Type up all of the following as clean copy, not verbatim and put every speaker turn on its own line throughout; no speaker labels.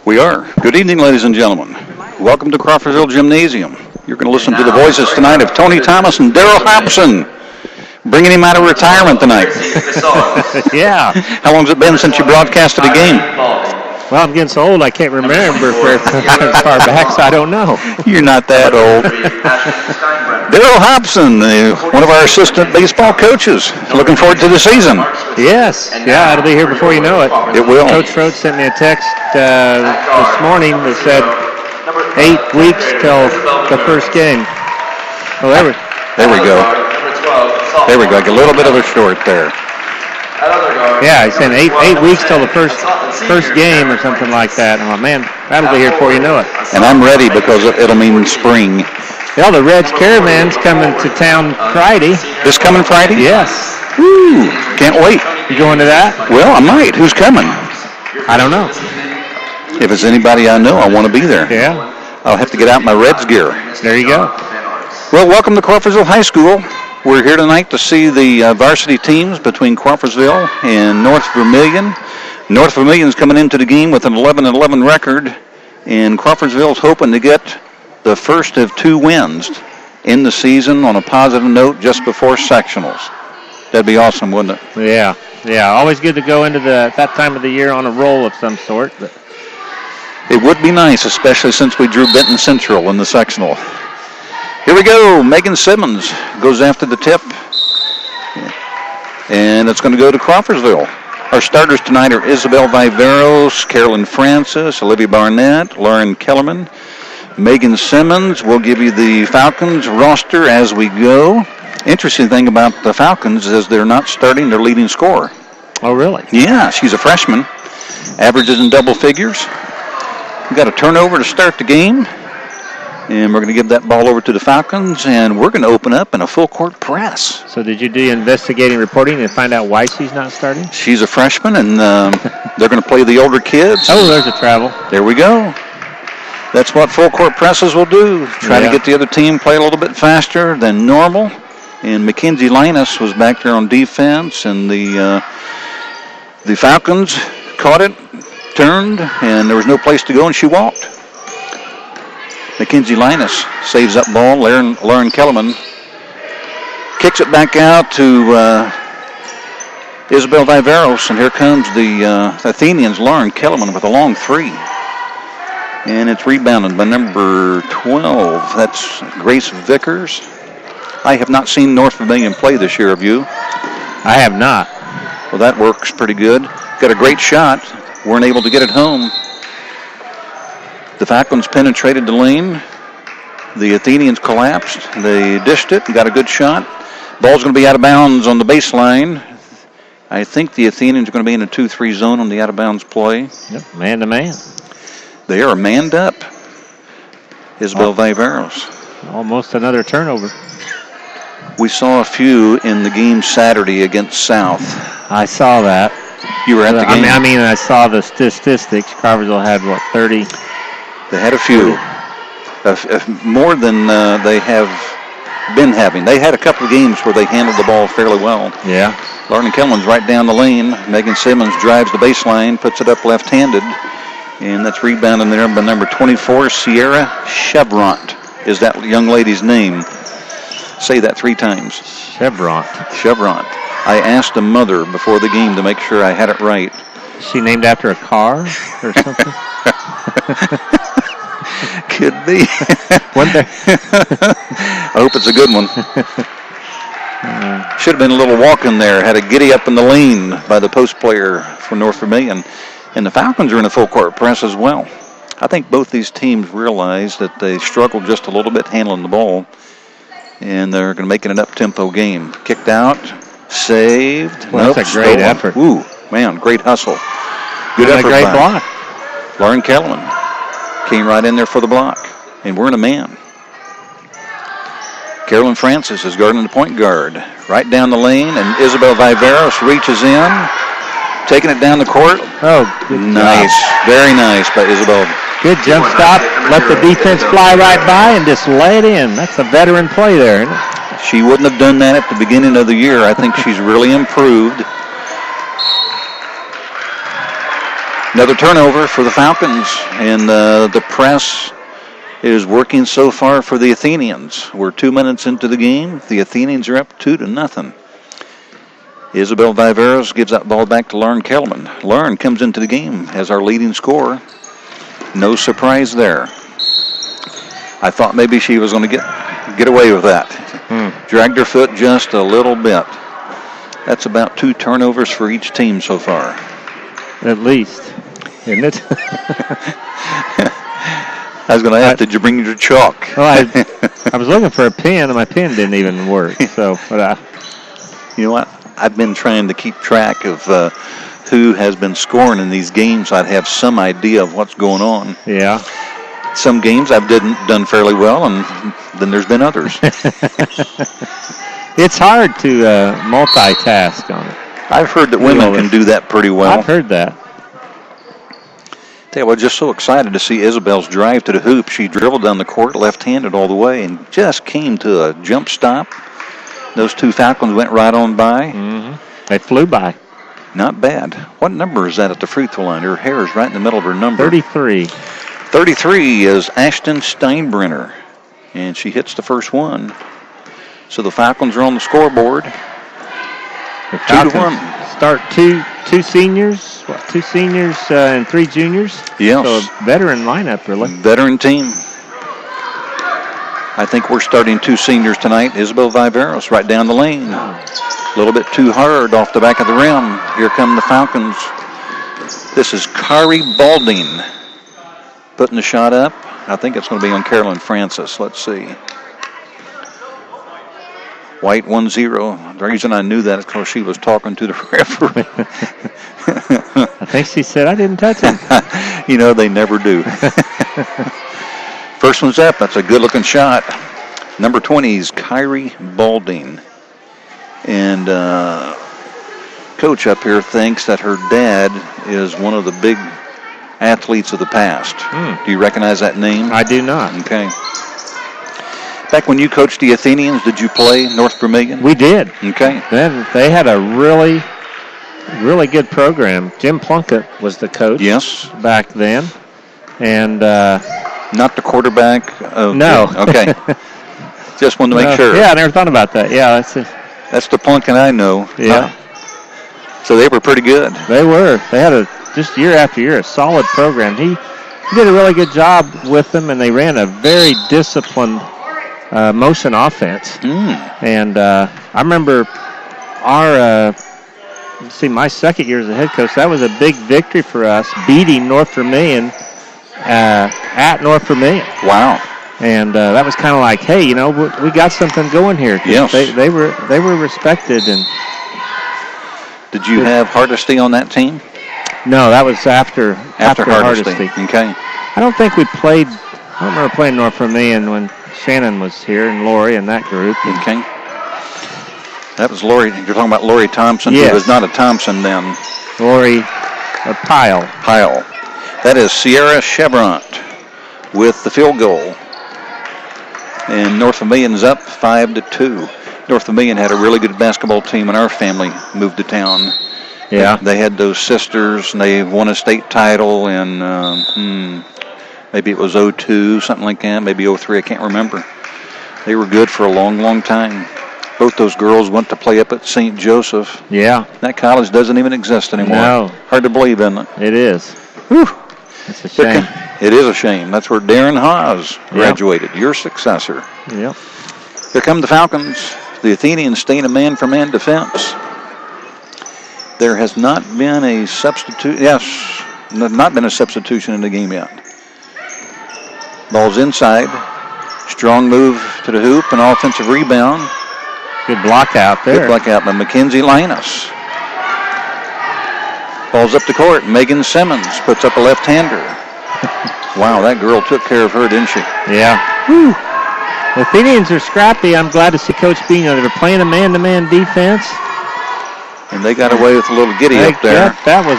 We are. Good evening, ladies and gentlemen. Welcome to Crawfordsville Gymnasium. You're going to listen to the voices tonight of Tony Thomas and Daryl Hobson, bringing him out of retirement tonight.
Yeah.
How long has it been since you broadcasted a game?
Well, I'm getting so old I can't remember very far back, so I don't know.
You're not that old. Daryl Hobson, one of our assistant baseball coaches. Looking forward to the season.
Yes. Yeah, it'll be here before you know it.
It will.
Coach Froad sent me a text this morning that said 8 weeks till the first game. Well,
there we go. There we go. Like a little bit of a short there.
Yeah, he said 8 weeks till the first game or something like that. Oh, man, that'll be here before you know it.
And I'm ready because it'll mean spring.
Well, the Reds Caravan's coming to town Friday.
This coming Friday?
Yes.
Woo! Can't wait.
You going to that?
Well, I might. Who's coming?
I don't know.
If it's anybody I know, I want to be there.
Yeah.
I'll have to get out my Reds gear.
There you go.
Well, welcome to Crawfordsville High School. We're here tonight to see the varsity teams between Crawfordsville and North Vermillion. North Vermillion's coming into the game with an 11-11 record, and Crawfordsville's hoping to get the first of 2 wins in the season on a positive note just before sectionals. That'd be awesome, wouldn't it?
Yeah. Always good to go into that time of the year on a roll of some sort. But
it would be nice, especially since we drew Benton Central in the sectional. Here we go. Megan Simmons goes after the tip. And it's going to go to Crawfordsville. Our starters tonight are Isabel Viveros, Carolyn Francis, Olivia Barnett, Lauren Kellerman, Megan Simmons. We'll give you the Falcons roster as we go. Interesting thing about the Falcons is they're not starting their leading scorer.
Oh, really?
Yeah, she's a freshman. Averages in double figures. We got a turnover to start the game. And we're going to give that ball over to the Falcons, and we're going to open up in a full-court press.
So did you do investigating reporting and find out why she's not starting?
She's a freshman, and they're going to play the older kids.
Oh, there's a travel.
There we go. That's what full-court presses will do. Try to get the other team play a little bit faster than normal. And Mackenzie Linus was back there on defense, and the Falcons caught it, turned, and there was no place to go, and she walked. Mackenzie Linus saves that ball. Lauren Kellerman kicks it back out to Isabel Viveros, and here comes the Athenians, Lauren Kellerman, with a long 3. And it's rebounded by number 12. That's Grace Vickers. I have not seen North Vermillion play this year, have you?
I have not.
Well, that works pretty good. Got a great shot. Weren't able to get it home. The Falcons penetrated the lane. The Athenians collapsed. They dished it and got a good shot. Ball's going to be out of bounds on the baseline. I think the Athenians are going to be in a 2-3 zone on the out-of-bounds play.
Yep, man-to-man.
They are manned up. Isabel Viveros.
Almost another turnover.
We saw a few in the game Saturday against South.
I saw that.
You were at the game?
I saw the statistics. Crawfordsville had, 30?
They had a few, more than they have been having. They had a couple of games where they handled the ball fairly well.
Yeah.
Lauren Kellerman's right down the lane. Megan Simmons drives the baseline, puts it up left-handed, and that's rebounded there by number 24, Sierra Chevront is that young lady's name. Say that 3 times.
Chevront.
I asked the mother before the game to make sure I had it right.
Is she named after a car or something?
Could be. I hope it's a good one. Should have been a little walk in there. Had a giddy up in the lane by the post player for North Vermillion. And the Falcons are in a full court press as well. I think both these teams realize that they struggled just a little bit handling the ball. And they're going to make it an up-tempo game. Kicked out. Saved.
Well, that's a great effort.
Ooh, man, great hustle. Good effort.
A great block.
Lauren Kellerman came right in there for the block. And we're in a man. Carolyn Francis is guarding the point guard. Right down the lane, and Isabel Viveros reaches in, taking it down the court.
Oh, good
nice.
Job.
Very nice by Isabel.
Good jump stop. Let the defense fly right by and just lay it in. That's a veteran play there, isn't it?
She wouldn't have done that at the beginning of the year. I think she's really improved. Another turnover for the Falcons, and the press is working so far for the Athenians. We're 2 minutes into the game. The Athenians are up 2-0. Isabel Viveros gives that ball back to Lauren Kellerman. Lauren comes into the game as our leading scorer. No surprise there. I thought maybe she was going to get away with that. Dragged her foot just a little bit. That's about 2 turnovers for each team so far.
At least, isn't it?
I was going to ask, did you bring your chalk?
Well, I was looking for a pen, and my pen didn't even work. So,
you know what? I've been trying to keep track of who has been scoring in these games. I'd have some idea of what's going on.
Yeah.
Some games I've done fairly well, and then there's been others.
It's hard to multitask on it.
I've heard that women can do that pretty well.
I've heard that.
I was just so excited to see Isabel's drive to the hoop. She dribbled down the court left-handed all the way and just came to a jump stop. Those 2 Falcons went right on by.
Mm-hmm. They flew by.
Not bad. What number is that at the free throw line? Her hair is right in the middle of her number.
33.
33 is Ashton Steinbrenner, and she hits the first one. So the Falcons are on the scoreboard.
The Falcons
2-1.
Start two seniors, 2 seniors and 3 juniors.
Yes.
So a veteran lineup, really.
Veteran team. I think we're starting 2 seniors tonight. Isabel Viveros right down the lane. A little bit too hard off the back of the rim. Here come the Falcons. This is Kari Balding putting the shot up. I think it's going to be on Carolyn Francis. Let's see. White 1-0. The reason I knew that is because she was talking to the referee.
I think she said, I didn't touch him.
You know, they never do. First one's up. That's a good-looking shot. Number 20 is Kyrie Balding. And Coach up here thinks that her dad is one of the big athletes of the past. Do you recognize that name?
I do not.
Okay. Back when you coached the Athenians, did you play North Vermillion?
We did.
Okay.
Then they had a really, really good program. Jim Plunkett was the coach.
Yes. Back
then. And
not the quarterback of
no.
Okay. Just wanted to make sure.
Yeah, I never thought about that. Yeah,
that's the Plunkett I know.
Yeah.
So they were pretty good.
They were. They had just year after year a solid program. He did a really good job with them, and they ran a very disciplined motion offense. And I remember my second year as a head coach, that was a big victory for us, beating North Vermillion at North Vermillion.
Wow.
And that was kind of like, hey, you know, we got something going here.
Yes.
They were respected. And
did you have Hardesty on that team?
No, that was after Hardesty.
Okay.
I don't think we played. I don't remember playing North Vermillion when Shannon was here and Lori and that group.
Okay. That was Lori. You're talking about Lori Thompson.
Yes.
Who was not a Thompson then.
Lori Pyle.
That is Sierra Chevront with the field goal. And North Vermillion's up 5-2. North Vermillion had a really good basketball team when our family moved to town.
Yeah.
They had those sisters, and they won a state title in maybe it was 02, something like that, maybe 03, I can't remember. They were good for a long, long time. Both those girls went to play up at St. Joseph.
Yeah.
That college doesn't even exist anymore.
No.
Hard to believe, isn't it?
It is.
Whew.
It's a shame.
It is a shame. That's where Darren Haas graduated, your successor.
Yep.
Here come the Falcons. The Athenians stay in a man-for-man defense. There has not been a substitute. Yes, not been a substitution in the game yet. Ball's inside. Strong move to the hoop, an offensive rebound.
Good block out there.
Good block out by Mackenzie Linus. Ball's up the court. Megan Simmons puts up a left-hander. Wow, that girl took care of her, didn't she?
Yeah. Whew. The Athenians are scrappy. I'm glad to see Coach Bino. They were playing a man-to-man defense.
And they got away with a little giddy up there.
That was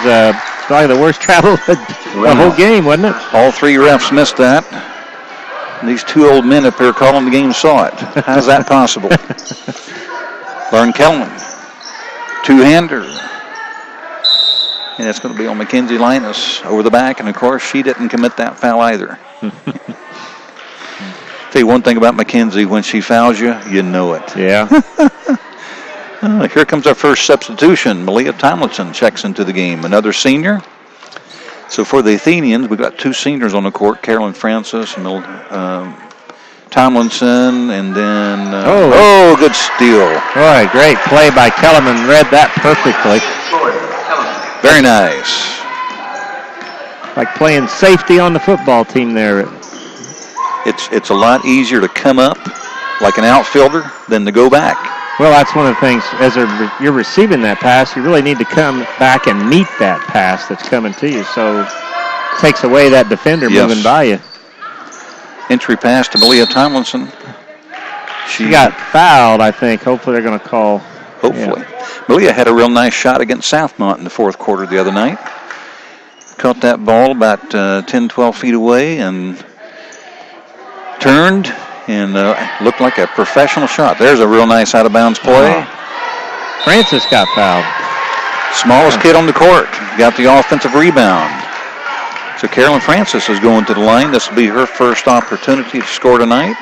probably the worst travel of the whole game, wasn't it?
All 3 refs missed that. And these 2 old men up here calling the game saw it. How's that possible? Lauren Kellman, 2-hander. And it's going to be on Mackenzie Linus over the back. And, of course, she didn't commit that foul either. Tell you one thing about Mackenzie, when she fouls you, you know it.
Yeah.
Here comes our first substitution. Malia Tomlinson checks into the game. Another senior. So for the Athenians, we've got 2 seniors on the court, Carolyn Francis and Tomlinson, and then... good steal.
Boy, great play by Kellerman. Read that perfectly.
Very nice.
Like playing safety on the football team there.
It's a lot easier to come up like an outfielder than to go back.
Well, that's one of the things. As you're receiving that pass, you really need to come back and meet that pass that's coming to you. So it takes away that defender moving by you.
Entry pass to Malia Tomlinson.
She got fouled, I think. Hopefully they're going to call.
Hopefully. Yeah. Malia had a real nice shot against Southmont in the fourth quarter the other night. Caught that ball about 10, 12 feet away and turned and looked like a professional shot. There's a real nice out-of-bounds play.
Francis got fouled.
Smallest kid on the court. Got the offensive rebound. So Carolyn Francis is going to the line. This will be her first opportunity to score tonight.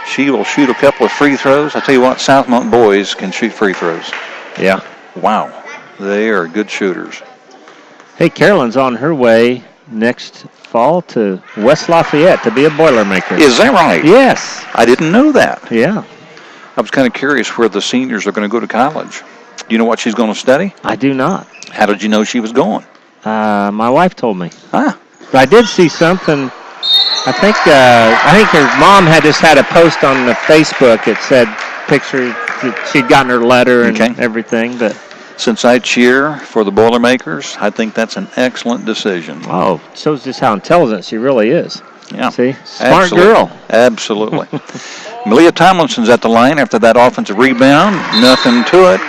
She will shoot a couple of free throws. I tell you what, Southmont boys can shoot free throws.
Yeah.
Wow. They are good shooters.
Hey, Carolyn's on her way next fall to West Lafayette to be a Boilermaker.
Is that right?
Yes.
I didn't know that.
Yeah.
I was kind of curious where the seniors are going to go to college. Do you know what she's going to study?
I do not.
How did you know she was going?
My wife told me.
Ah.
But I did see something. I think her mom had just had a post on the Facebook. It said picture that she'd gotten her letter and everything. But
since I cheer for the Boilermakers, I think that's an excellent decision.
Oh, shows just how intelligent she really is.
Yeah.
See? Smart girl.
Absolutely. Malia Tomlinson's at the line after that offensive rebound. Nothing to it.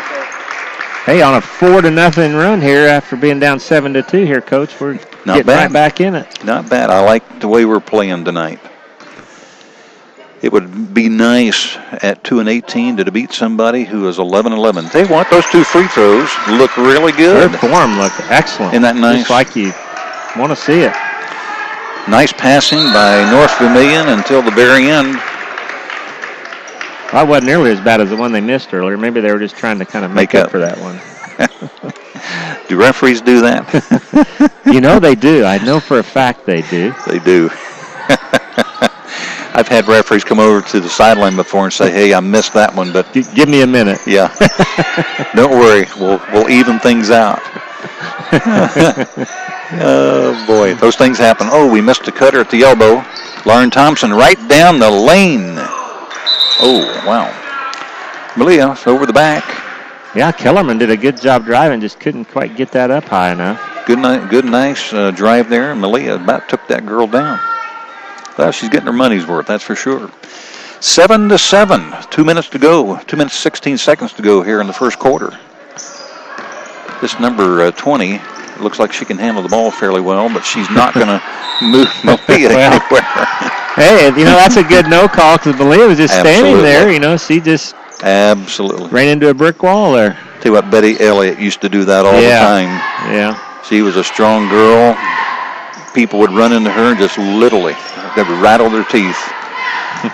Hey, on a 4-0 run here after being down 7-2 here, Coach. We're getting right back in it.
Not bad. I like the way we're playing tonight. It would be nice at 2-18 to beat somebody who is 11-11. Tell you what, those 2 free throws look really good.
Their form looked excellent.
Isn't that nice?
Just like you want to see it.
Nice passing by North Vermillion until the very end.
Well, it wasn't nearly as bad as the one they missed earlier. Maybe they were just trying to kind of make up for that one.
Do referees do that?
You know they do. I know for a fact they do.
They do. I've had referees come over to the sideline before and say, "Hey, I missed that one, but
give me a minute."
Yeah. Don't worry, we'll even things out. Oh boy, those things happen. Oh, we missed a cutter at the elbow. Lauren Thompson right down the lane. Oh wow. Malia over the back.
Yeah, Kellerman did a good job driving, just couldn't quite get that up high enough.
Good, nice drive there. Malia about took that girl down. Well, she's getting her money's worth, that's for sure. 7-7, 2 minutes to go. 2 minutes, 16 seconds to go here in the first quarter. This number 20, it looks like she can handle the ball fairly well, but she's not going to move Malia anywhere.
Hey, that's a good no call because Malia was just standing there. She just ran into a brick wall there.
Tell you what, Betty Elliott used to do that all the time.
Yeah.
She was a strong girl. People would run into her and just literally, they would rattle their teeth.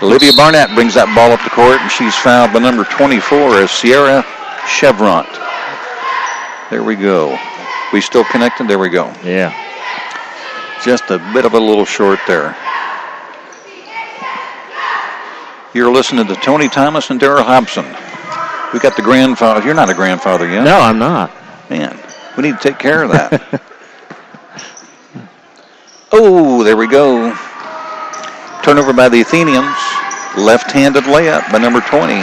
Olivia Barnett brings that ball up the court, and she's fouled by number 24 as Sierra Chevront. There we go. We still connected? There we go.
Yeah.
Just a bit of a little short there. You're listening to Tony Thomas and Darrell Hobson. We got the grandfather. You're not a grandfather yet.
No, I'm not.
Man, we need to take care of that. Oh, there we go. Turnover by the Athenians. Left-handed layup by number 20.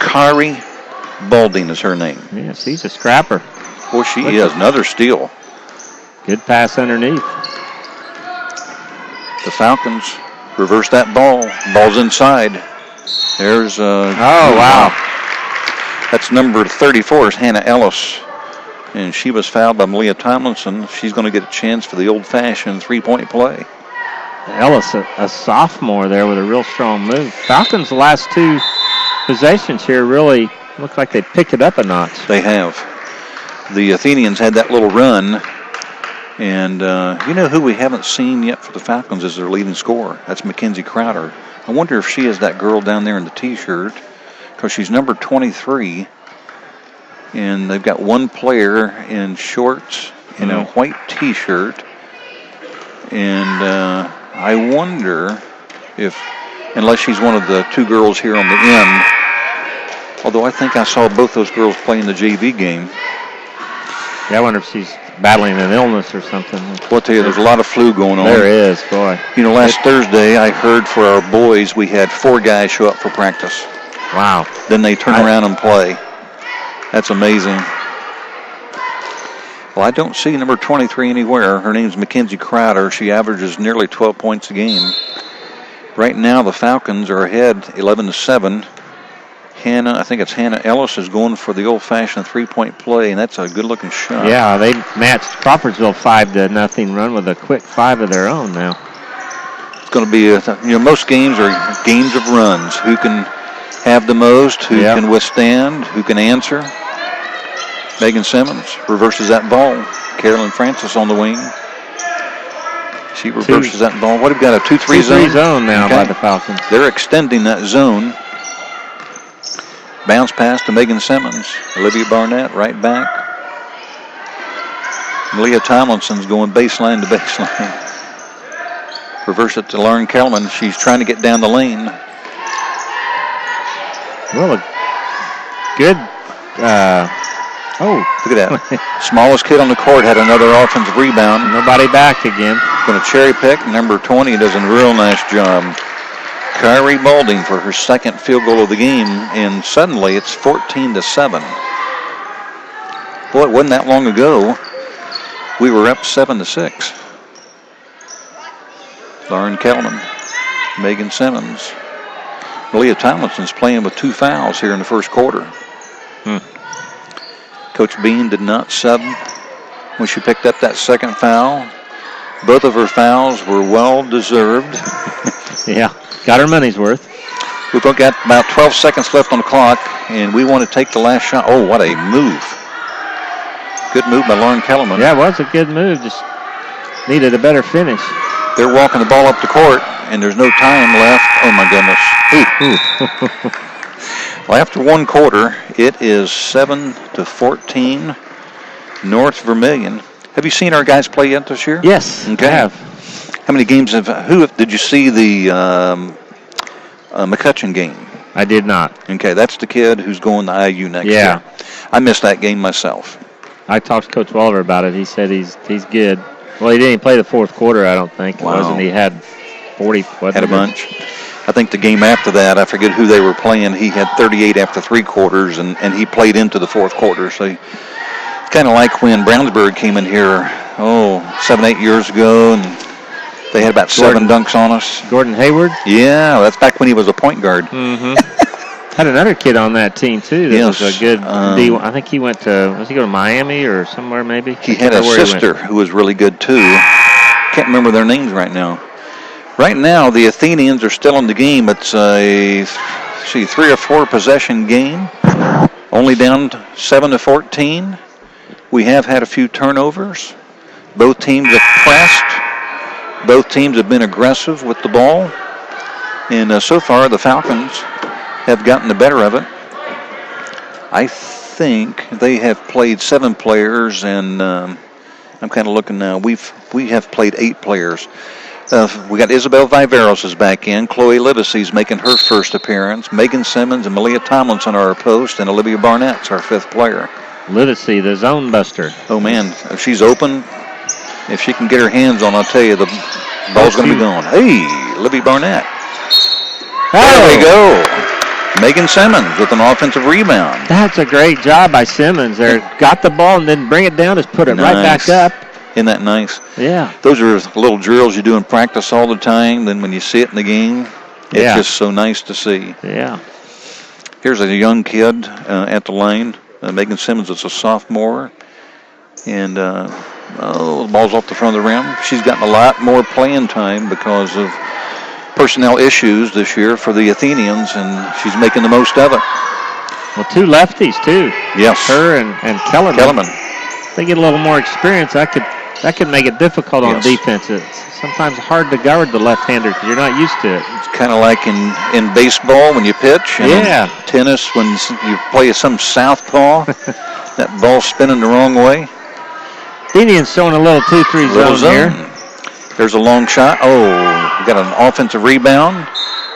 Kari Balding is her name.
Yes, he's a scrapper.
Boy, she is. Another steal.
Good pass underneath.
The Falcons reverse that ball. Ball's inside. There's
wow.
That's number 34 is Hannah Ellis. And she was fouled by Malia Tomlinson. She's going to get a chance for the old-fashioned three-point play.
Ellis, a sophomore there with a real strong move. Falcons, the last 2 possessions here really look like they picked it up a notch.
They have. the Athenians had that little run. And you know who we haven't seen yet for the Falcons is their leading scorer. That's Mackenzie Crowder. I wonder if she is that girl down there in the T-shirt, because she's number 23. And they've got one player in shorts and a white T-shirt. And I wonder if, unless she's one of the two girls here on the end, although I think I saw both those girls play in the JV game.
Yeah, I wonder if she's battling an illness or something.
Well, I'll tell you, there's a lot of flu going on.
There is, boy.
You know, last Thursday, I heard for our boys, we had 4 guys show up for practice.
Wow.
Then they turn around and play. That's amazing. Well, I don't see number 23 anywhere. Her name's Mackenzie Crowder. She averages nearly 12 points a game. Right now, the Falcons are ahead 11-7. I think it's Hannah Ellis is going for the old-fashioned 3-point play, and that's a good-looking shot.
Yeah, they matched Crawfordsville 5-0 run with a quick 5 of their own now.
It's going to be, most games are games of runs. Who can have the most, who can withstand, who can answer. Megan Simmons reverses that ball. Carolyn Francis on the wing. She reverses that ball. What have we got, a 2-3 zone?
2-3 zone now by the Falcons.
They're extending that zone. Bounce pass to Megan Simmons. Olivia Barnett right back. Leah Tomlinson's going baseline to baseline. Reverse it to Lauren Kelman. She's trying to get down the lane.
Well, a good...
look at that. Smallest kid on the court had another offensive rebound.
Nobody back again.
Going to cherry pick. Number 20 does a real nice job. Kyrie Balding for her second field goal of the game, and suddenly it's 14-7. Boy, it wasn't that long ago. We were up 7-6. Lauren Kelman, Megan Simmons. Leah Tomlinson's playing with 2 fouls here in the first quarter. Coach Bean did not sub when she picked up that second foul. Both of her fouls were well deserved.
Yeah, got her money's worth.
We've got about 12 seconds left on the clock, and we want to take the last shot. Oh, what a move. Good move by Lauren Kellerman.
Yeah, it was a good move. Just needed a better finish.
They're walking the ball up the court, and there's no time left. Oh, my goodness. Well, after one quarter, it is 7-14, North Vermillion. Have you seen our guys play yet this year?
Yes,
okay.
I have.
How many games did you see the McCutcheon game?
I did not.
Okay, that's the kid who's going to IU next year. I missed that game myself.
I talked to Coach Waller about it. He said he's good. Well, he didn't play the fourth quarter, I don't think.
Wow.
Wasn't he? Had 40.
Had a bunch. I think the game after that, I forget who they were playing, he had 38 after 3 quarters, and he played into the fourth quarter. So kind of like when Brownsburg came in here, 7-8 years ago, and they had about 7 dunks on us.
Gordon Hayward?
Yeah, that's back when he was a point guard.
Mm-hmm. Had another kid on that team, too. That was a good D1. I think he went to, was he going to Miami or somewhere maybe?
He had a sister who was really good, too. Can't remember their names right now. Right now, the Athenians are still in the game. It's a 3 or 4 possession game. Only down 7-14. We have had a few turnovers. Both teams have pressed. Both teams have been aggressive with the ball. And so far, the Falcons have gotten the better of it. I think they have played 7 players, and I'm kind of looking now. We have played 8 players. We got Isabel Viveros is back in. Chloe Livesey's making her first appearance. Megan Simmons and Malia Tomlinson are our post, and Olivia Barnett's our 5th player.
Livesey, the zone buster.
Oh, man. If she's open, if she can get her hands on, I'll tell you, the ball's going to be gone. Hey, Olivia Barnett. There we go. Megan Simmons with an offensive rebound.
That's a great job by Simmons there. Got the ball and then bring it down, just put it right back up.
Isn't that nice?
Yeah.
Those are little drills you do in practice all the time. Then when you see it in the game, it's just so nice to see.
Yeah.
Here's a young kid at the line. Megan Simmons is a sophomore. And the ball's off the front of the rim. She's gotten a lot more playing time because of personnel issues this year for the Athenians, and she's making the most of it.
Well, 2 lefties, too.
Yes.
Her and Kellerman. if they get a little more experience, that could make it difficult on defense. It's sometimes hard to guard the left-hander because you're not used to it.
It's kind of like in baseball when you pitch. And in tennis when you play some southpaw, that ball spinning the wrong way.
Indians showing a little 2-3 zone here.
There's a long shot. Oh, we got an offensive rebound.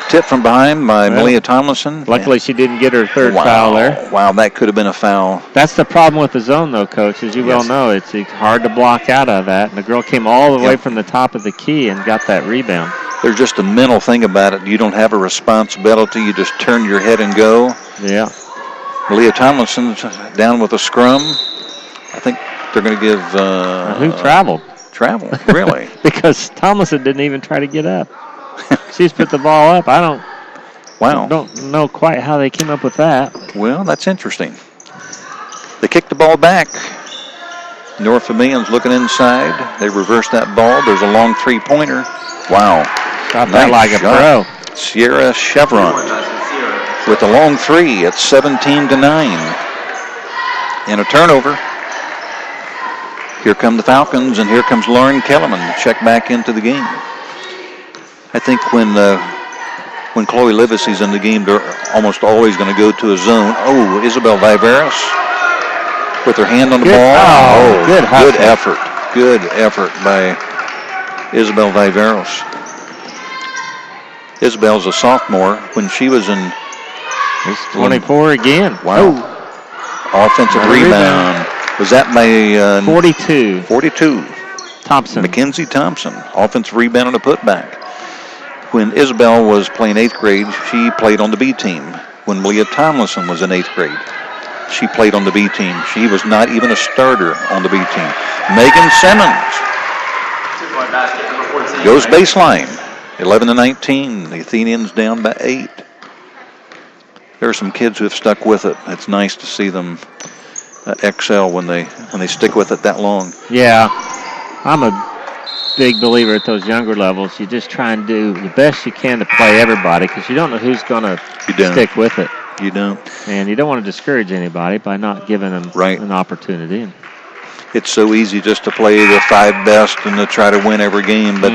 Tip from behind by Malia Tomlinson.
Luckily, she didn't get her third foul there.
Wow, that could have been a foul.
That's the problem with the zone, though, Coach. As you well know, it's hard to block out of that. And the girl came all the way from the top of the key and got that rebound.
There's just a mental thing about it. You don't have a responsibility. You just turn your head and go.
Yeah.
Malia Tomlinson's down with a scrum. I think they're going to give...
who traveled?
Traveled, really?
Because Tomlinson didn't even try to get up. She's put the ball up. I don't know quite how they came up with that.
Well, that's interesting. They kicked the ball back. North Vermillion's looking inside. They reversed that ball. There's a long three-pointer. Wow.
Shot that like a pro.
Sierra Chevron with a long three at 17-9. And a turnover. Here come the Falcons, and here comes Lauren Kellerman to check back into the game. I think when Chloe Livesey's in the game, they're almost always going to go to a zone. Oh, Isabel Viveros with her hand on the ball.
Oh, good
effort. Good effort by Isabel Viveros. Isabel's a sophomore. When she was in...
It's 24 again.
Wow. Offensive rebound. Was that by...
42.
42.
Thompson.
Mackenzie Thompson. Offensive rebound and a putback. When Isabel was playing 8th grade, she played on the B team. When Malia Tomlinson was in 8th grade, she played on the B team. She was not even a starter on the B team. Megan Simmons goes baseline. 11-19. The Athenians down by 8. There are some kids who have stuck with it. It's nice to see them excel when they stick with it that long.
Yeah, I'm a big believer at those younger levels. You just try and do the best you can to play everybody because you don't know who's going to stick with it.
You don't.
And you don't want to discourage anybody by not giving them an opportunity.
It's so easy just to play the 5 best and to try to win every game, but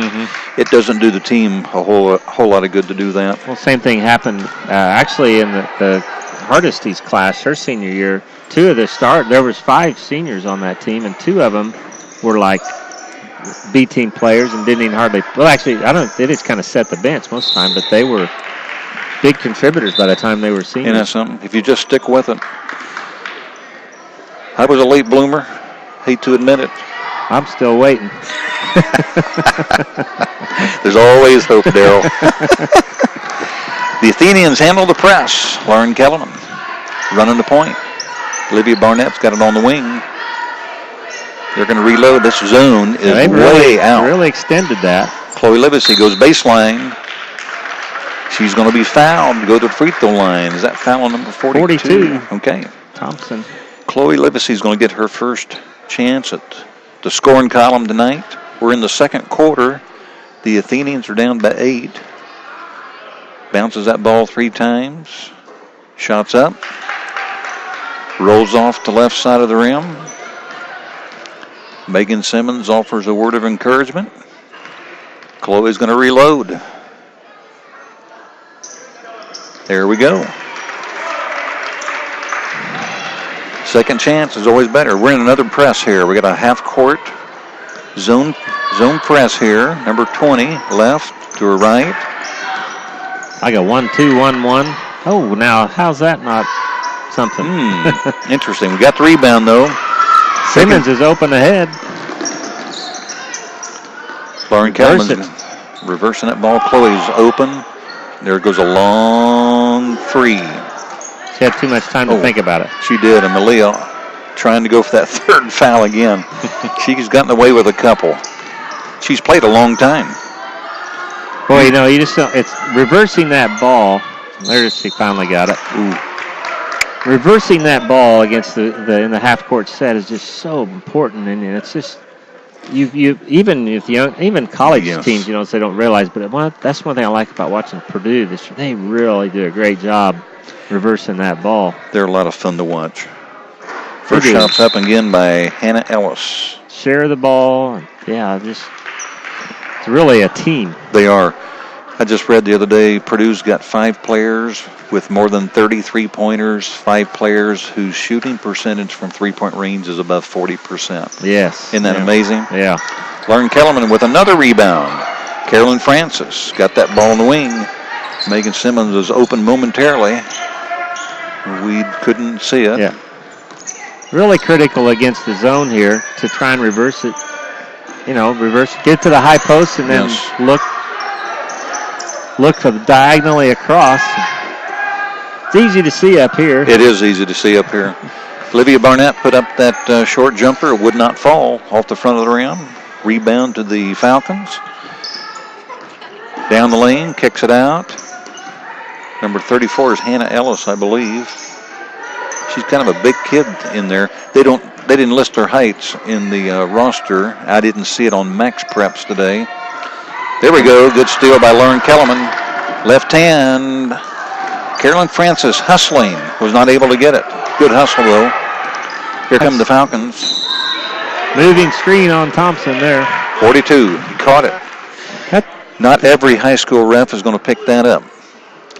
it doesn't do the team a whole lot of good to do that.
Well, same thing happened actually in the Hardesty's class, her senior year. There was 5 seniors on that team, and 2 of them were like B team players and didn't even hardly. Well, actually, they just kind of set the bench most of the time, but they were big contributors by the time they were seniors.
And that's something. If you just stick with it. I was a late bloomer. Hate to admit it.
I'm still waiting.
There's always hope, Daryl. The Athenians handle the press. Lauren Kellerman running the point. Olivia Barnett's got it on the wing. They're going to reload. This zone is way out.
Really extended that.
Chloe Livesey goes baseline. She's going to be fouled to go to the free throw line. Is that foul number 42? Okay.
Thompson.
Chloe Livesey is going to get her first chance at the scoring column tonight. We're in the second quarter. The Athenians are down by 8. Bounces that ball 3 times. Shots up. Rolls off to left side of the rim. Megan Simmons offers a word of encouragement. Chloe's going to reload. There we go. Second chance is always better. We're in another press here. We got a half court zone press here. Number 20 left to her right.
I got 1-2-1-1. Oh, now how's that not something?
Interesting. We got the rebound though.
Simmons is open ahead.
Lauren Kellerman's reversing that ball. Chloe's open. There goes a long 3.
She had too much time to think about it.
She did. And Malia trying to go for that 3rd foul again. She's gotten away with a couple. She's played a long time.
Boy, you just don't, it's reversing that ball. There she finally got it.
Ooh.
Reversing that ball against in the half court set is just so important, and it's just even college teams, they don't realize, but that's one thing I like about watching Purdue this year. They really do a great job reversing that ball.
They're a lot of fun to watch. First shot's up again by Hannah Ellis.
Share the ball. Yeah, it's really a team.
They are. I just read the other day, Purdue's got 5 players with more than 33 pointers, 5 players whose shooting percentage from three-point range is above 40%.
Yes.
Isn't that amazing?
Yeah.
Lauren Kellerman with another rebound. Carolyn Francis got that ball in the wing. Megan Simmons was open momentarily. We couldn't see it.
Yeah. Really critical against the zone here to try and reverse it. Get to the high post and then look diagonally across. It's easy to see up here.
It is easy to see up here. Olivia Barnett put up that short jumper. It would not fall off the front of the rim. Rebound to the Falcons. Down the lane, kicks it out. Number 34 is Hannah Ellis, I believe. She's kind of a big kid in there. They didn't list her heights in the roster. I didn't see it on Max Preps today. There we go. Good steal by Lauren Kellerman. Left hand. Carolyn Francis hustling. Was not able to get it. Good hustle, though. Here come the Falcons.
Moving screen on Thompson there.
42. He caught it. Not every high school ref is going to pick that up.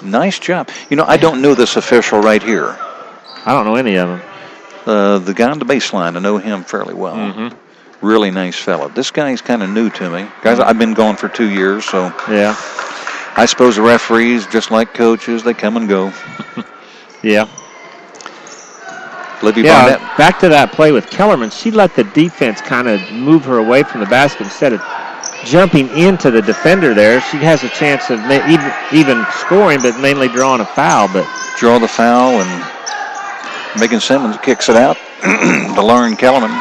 Nice job. I don't know this official right here.
I don't know any of them.
The guy on the baseline, I know him fairly well.
Mm-hmm.
Really nice fella. This guy's kind of new to me. Guys, I've been gone for 2 years, so
yeah.
I suppose the referees, just like coaches, they come and go.
Yeah.
Libby Barnett.
Back to that play with Kellerman. She let the defense kind of move her away from the basket instead of jumping into the defender there. She has a chance of even scoring, but mainly drawing a foul. But
draw the foul, and Megan Simmons kicks it out to Lauren Kellerman.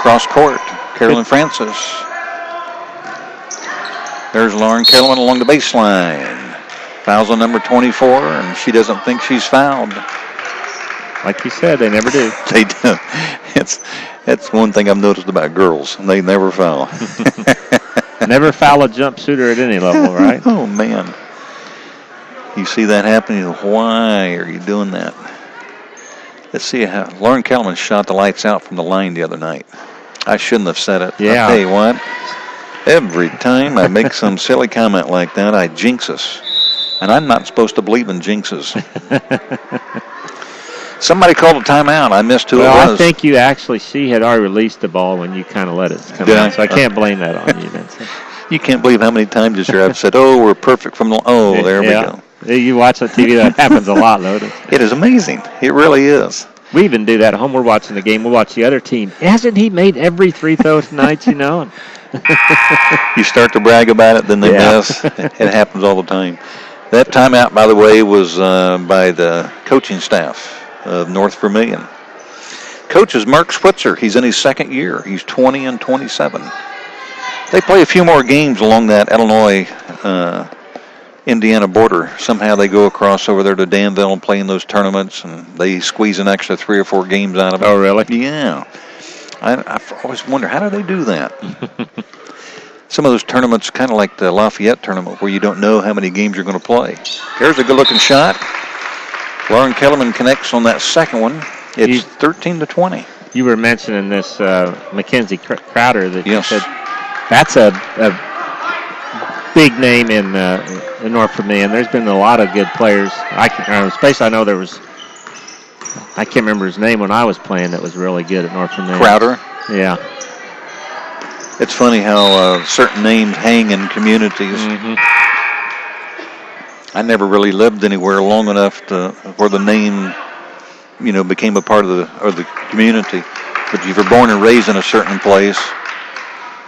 Cross court, Carolyn Francis. There's Lauren Kellerman along the baseline. Fouls on number 24, and she doesn't think she's fouled.
Like you said, they never do.
They do. That's one thing I've noticed about girls. They never foul.
Never foul a jumpsuiter at any level, right?
Oh, man. You see that happening, why are you doing that? Let's see how Lauren Kellerman shot the lights out from the line the other night. I shouldn't have said it.
Yeah.
I'll tell you what, every time I make some silly comment like that, I jinx us. And I'm not supposed to believe in jinxes. Somebody called a timeout. I missed who it was.
I think she had already released the ball when you kind of let it come out. So I can't blame that on you.
You can't believe how many times this year I've said, we're perfect from the... Oh, there we go.
You watch on TV, that happens a lot, though.
It is amazing. It really is.
We even do that at home. We're watching the game. We'll watch the other team. Hasn't he made every free throw tonight, You
start to brag about it, then they miss. It happens all the time. That timeout, by the way, was by the coaching staff of North Vermillion. Coach is Mark Switzer. He's in his second year. He's 20 and 27. They play a few more games along that Illinois Indiana border. Somehow they go across over there to Danville and play in those tournaments, and they squeeze an extra 3 or 4 games out of it.
Oh, really?
Yeah. I've always wondered, how do they do that? Some of those tournaments, kind of like the Lafayette tournament, where you don't know how many games you're going to play. Here's a good-looking shot. Lauren Kellerman connects on that second one. It's 13-20.
You were mentioning this Mackenzie Crowder that
yes.
You said that's a big name in North Vermillion. There's been a lot of good players. I know there was. I can't remember his name when I was playing. That was really good at North Vermillion.
Crowder.
Yeah.
It's funny how certain names hang in communities.
Mm-hmm.
I never really lived anywhere long enough where the name, became a part of the community. But if you were born and raised in a certain place,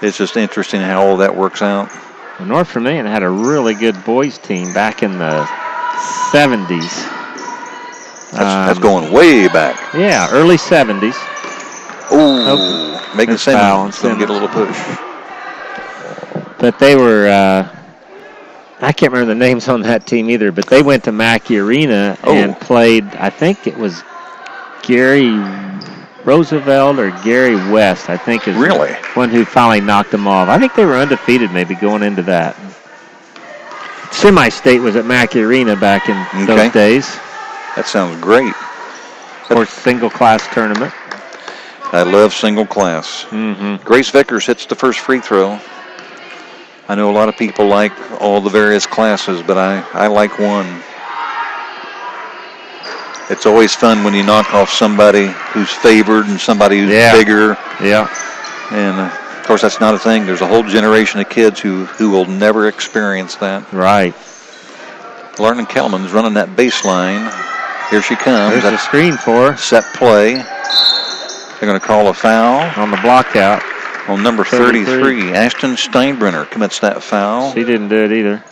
it's just interesting how all that works out.
Well, North Vermillion had a really good boys team back in the 70s.
That's going way back.
Yeah, early 70s.
Oh, Megan Simmons going to get a little push.
But they were, I can't remember the names on that team either, but they went to Mackey Arena and played, I think it was Gary Roosevelt or Gary West, I think is
really
one who finally knocked them off. I think they were undefeated maybe going into that. Semi-state was at Mackey Arena back in those days.
That sounds great.
Or single-class tournament.
I love single class.
Mm-hmm.
Grace Vickers hits the first free throw. I know a lot of people like all the various classes, but I like one. It's always fun when you knock off somebody who's favored and somebody who's bigger.
Yeah.
And, of course, that's not a thing. There's a whole generation of kids who will never experience that.
Right.
Lauren Kelman's running that baseline. Here she comes.
There's a screen for her.
Set play. They're going to call a foul.
On the block out.
On number 33, Ashton Steinbrenner commits that foul.
She didn't do it either.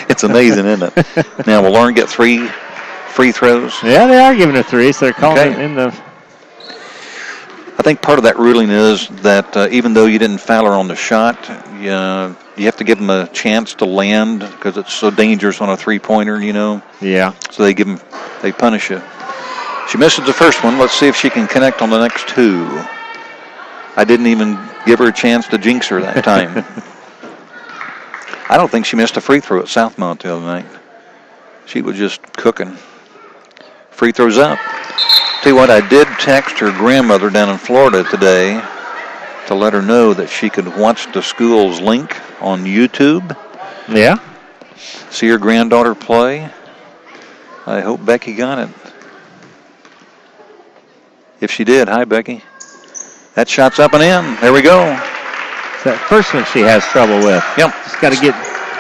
It's amazing, isn't it? Now, will Lauren get 3 free throws?
Yeah, they are giving her 3, so they're calling it in the...
I think part of that ruling is that even though you didn't foul her on the shot, you have to give them a chance to land because it's so dangerous on a three-pointer, you know.
Yeah.
So they punish it. She misses the first one. Let's see if she can connect on the next 2. I didn't even give her a chance to jinx her that time. I don't think she missed a free throw at Southmont the other night. She was just cooking. Free throws up. Tell you what, I did text her grandmother down in Florida today to let her know that she could watch the school's link on YouTube.
Yeah.
See her granddaughter play. I hope Becky got it. If she did, hi, Becky. That shot's up and in. There we go.
That first one she has trouble with.
Yep.
Just got to get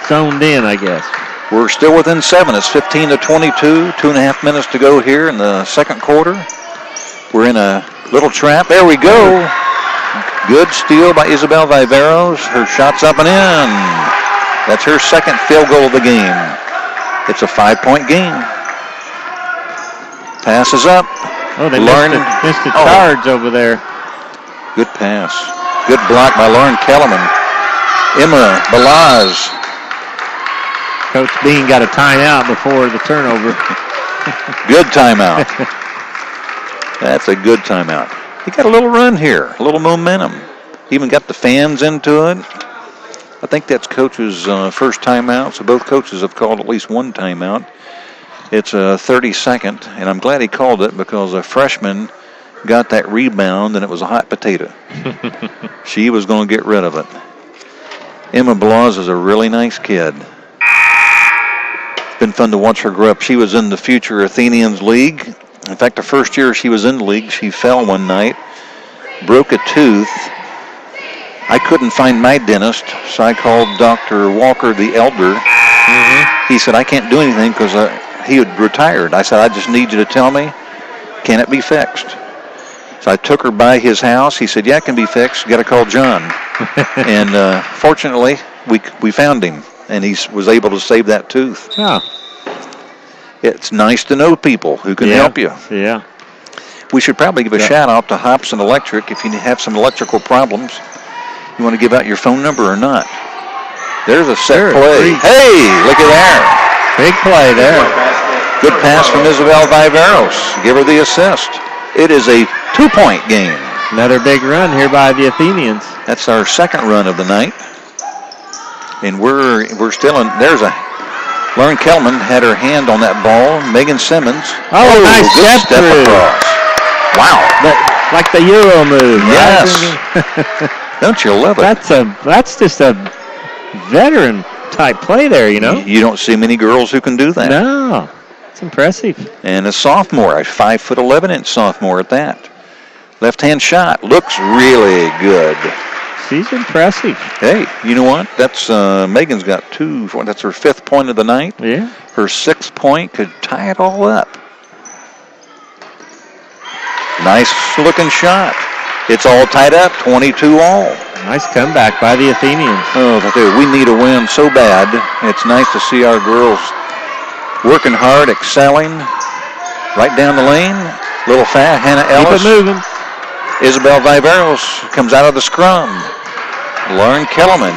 zoned in, I guess.
We're still within 7. It's 15-22. 2.5 minutes to go here in the second quarter. We're in a little trap. There we go. Good steal by Isabel Viveros. Her shot's up and in. That's her second field goal of the game. It's a 5-point game. Pass is up.
Oh, they missed a charge over there.
Good pass. Good block by Lauren Kellerman. Emma Balaz.
Coach Bean got a timeout before the turnover.
Good timeout. That's a good timeout. He got a little run here, a little momentum. Even got the fans into it. I think that's Coach's first timeout, so both coaches have called at least one timeout. It's a 30-second, and I'm glad he called it because a freshman got that rebound, and it was a hot potato. She was going to get rid of it. Emma Blas is a really nice kid. It's been fun to watch her grow up. She was in the Future Athenians League. In fact, the first year she was in the league, she fell one night, broke a tooth. I couldn't find my dentist, so I called Dr. Walker the Elder. Mm-hmm. He said, I can't do anything because he had retired. I said, I just need you to tell me, can it be fixed? So I took her by his house. He said, yeah, it can be fixed. You got to call John. And fortunately, we found him, and he was able to save that tooth.
Oh.
It's nice to know people who can help you.
Yeah.
We should probably give a shout out to Hobson Electric if you have some electrical problems. You want to give out your phone number or not? There's a set play. Hey, look at that.
Big play there.
Good pass from Isabel Viveros. Give her the assist. It is a 2-point game.
Another big run here by the Athenians.
That's our second run of the night. And we're still in. There's a Lauren Kelman had her hand on that ball. Megan Simmons.
Oh, nice
good step across. Wow.
Like the Euro move.
Yes. Don't you love it?
That's just a veteran type play there, you know?
You don't see many girls who can do that.
No. It's impressive.
And a sophomore, a 5'11" sophomore at that. Left-hand shot looks really good.
She's impressive.
Hey, you know what? That's Megan's got 2. That's her 5th point of the night.
Yeah.
Her 6th point could tie it all up. Nice looking shot. It's all tied up, 22 all.
Nice comeback by the Athenians.
Oh, we need a win so bad. It's nice to see our girls working hard, excelling. Right down the lane. Little fat Hannah Ellis.
Keep it moving.
Isabel Viveros comes out of the scrum. Lauren Kellerman.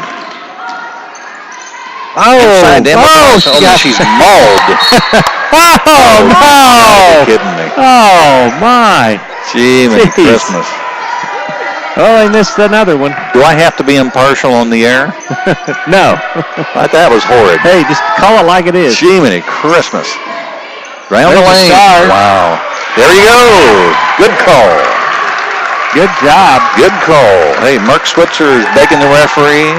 She's mauled.
Oh, no.
Are you kidding me?
Oh, my.
Gee, Merry Christmas.
Oh, they missed another one.
Do I have to be impartial on the air?
No.
That was horrid.
Hey, just call it like it is.
Gee, Merry Christmas. Round the lane.
Wow.
There you go. Good call.
Good job.
Good call. Hey, Mark Switzer is begging the referee.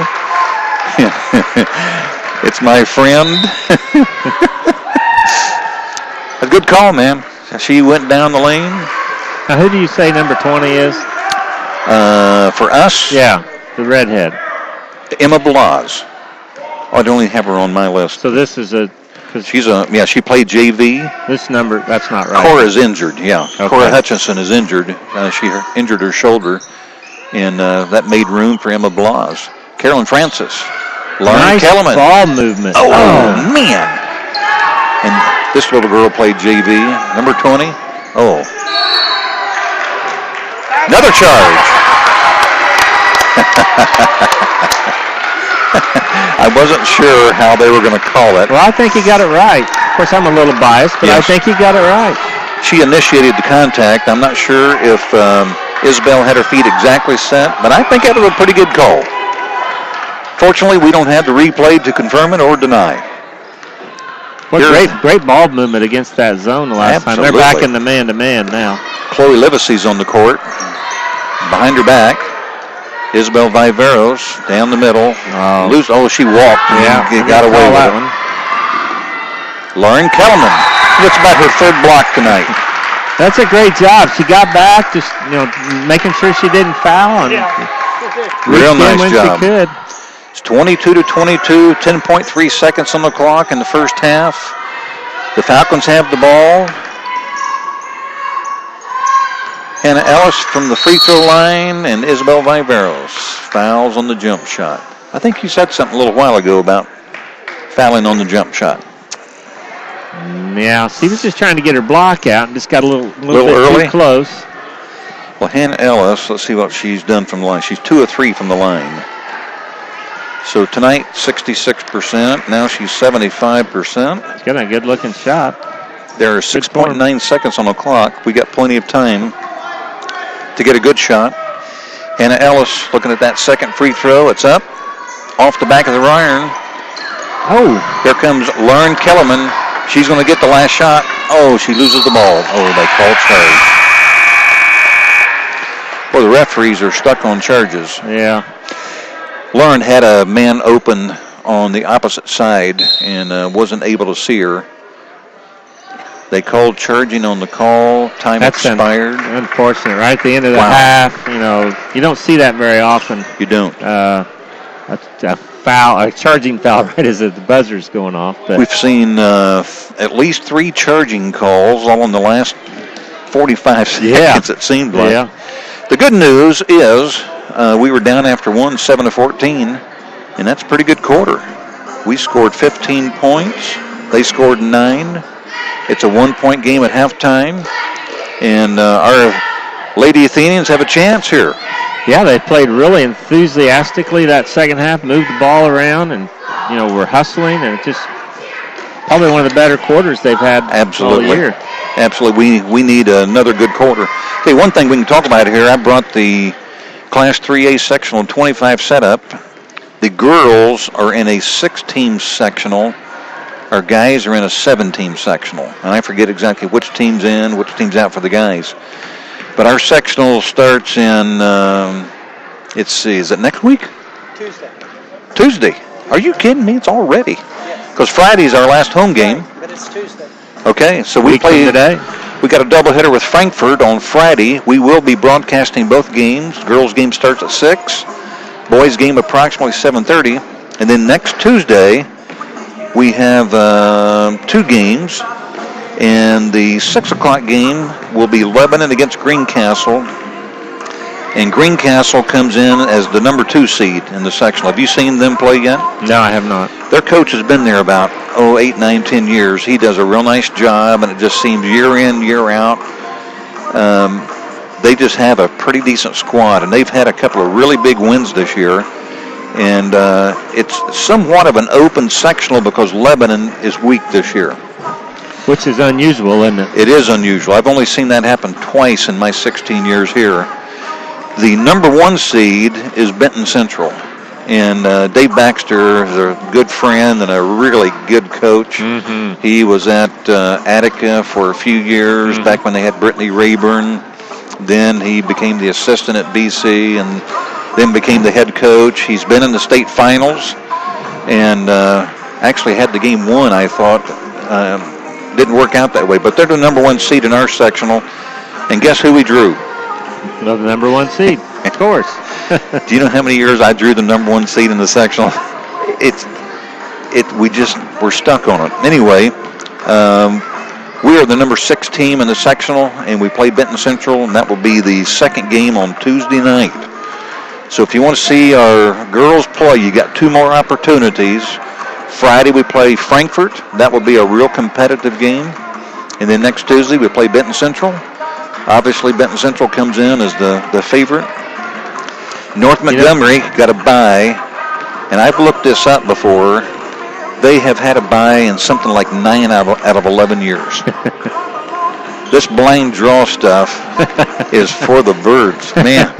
It's my friend. A good call, man. She went down the lane.
Now, who do you say number 20 is?
For us?
Yeah, the redhead.
Emma Blas. Oh, I don't only have her on my list.
So this is
she played JV.
This number, that's not right.
Cora's injured, yeah.
Okay.
Cora Hutchinson is injured. She injured her shoulder, and that made room for Emma Blas. Carolyn Francis. Lauren
nice
Kellerman.
Ball movement.
Oh, man. And this little girl played JV. Number 20. Oh. Another charge. I wasn't sure how they were going to call it.
Well, I think he got it right. Of course, I'm a little biased, but yes. I think he got it right.
She initiated the contact. I'm not sure if Isabel had her feet exactly set, but I think that was a pretty good call. Fortunately, we don't have the replay to confirm it or deny.
What great ball movement against that zone the last time. They're back in the man-to-man now.
Chloe Livesey's on the court. Behind her back. Isabel Viveros down the middle. She walked.
Yeah,
got away with it. Lauren Kellerman. That's about her third block tonight.
That's a great job. She got back, just making sure she didn't foul, and
real nice
when
job.
She could.
It's 22-22, 10.3 seconds on the clock in the first half. The Falcons have the ball. Hannah Ellis from the free throw line and Isabel Viveros fouls on the jump shot. I think you said something a little while ago about fouling on the jump shot.
Yeah, she was just trying to get her block out and just got a little bit
early.
Too close.
Well, Hannah Ellis, let's see what she's done from the line. She's 2 of 3 from the line. So tonight, 66%. Now she's 75%.
She's got a good-looking shot.
There are 6.9 seconds on the clock. We got plenty of time to get a good shot. Hannah Ellis looking at that second free throw. It's up. Off the back of the iron.
Oh.
Here comes Lauren Kellerman. She's going to get the last shot. Oh, she loses the ball. Oh, they call charge. Well, the referees are stuck on charges.
Yeah.
Lauren had a man open on the opposite side and wasn't able to see her. They called charging on the call. Time expired.
Unfortunate. Right at the end of the half, you don't see that very often.
You don't.
A foul, a charging foul, right as the buzzer's going off. But
we've seen at least 3 charging calls all in the last 45 seconds, it seemed like.
Yeah.
The good news is we were down after 7-14, and that's a pretty good quarter. We scored 15 points. They scored 9. It's a 1-point game at halftime, and our Lady Athenians have a chance here.
Yeah, they played really enthusiastically that second half, moved the ball around, and, were hustling, and it just probably one of the better quarters they've had all year.
Absolutely. We need another good quarter. Okay, one thing we can talk about here, I brought the Class 3A sectional 25 setup. The girls are in a 6-team sectional. Our guys are in a 7-team sectional. And I forget exactly which team's in, which team's out for the guys. But our sectional starts in, is it next week? Tuesday. Are you kidding me? It's already. Because Friday's our last home game.
But it's Tuesday.
Okay, so we play
today.
We got a doubleheader with Frankfurt on Friday. We will be broadcasting both games. Girls' game starts at 6. Boys' game approximately 7:30. And then next Tuesday, we have 2 games. And the 6 o'clock game will be Lebanon against Greencastle. And Greencastle comes in as the number 2 seed in the sectional. Have you seen them play yet?
No, I have not.
Their coach has been there about 8, 9, 10 years. He does a real nice job, and it just seems year in, year out. They just have a pretty decent squad, and they've had a couple of really big wins this year. And it's somewhat of an open sectional because Lebanon is weak this year.
Which is unusual, isn't it?
It is unusual. I've only seen that happen twice in my 16 years here. The number 1 seed is Benton Central. And Dave Baxter is a good friend and a really good coach.
Mm-hmm.
He was at Attica for a few years, back when they had Brittany Rayburn. Then he became the assistant at BC and then became the head coach. He's been in the state finals and actually had the game won, I thought. Didn't work out that way, but they're the number 1 seed in our sectional. And guess who we drew?
The number 1 seed, of course.
Do you know how many years I drew the number 1 seed in the sectional? We're stuck on it. Anyway, we are the number 6 team in the sectional, and we play Benton Central, and that will be the second game on Tuesday night. So if you want to see our girls play, you got 2 more opportunities. Friday we play Frankfort. That will be a real competitive game. And then next Tuesday we play Benton Central. Obviously Benton Central comes in as the favorite. North Montgomery got a bye, and I've looked this up before. They have had a bye in something like 9 out of 11 years. This blind draw stuff is for the birds, man.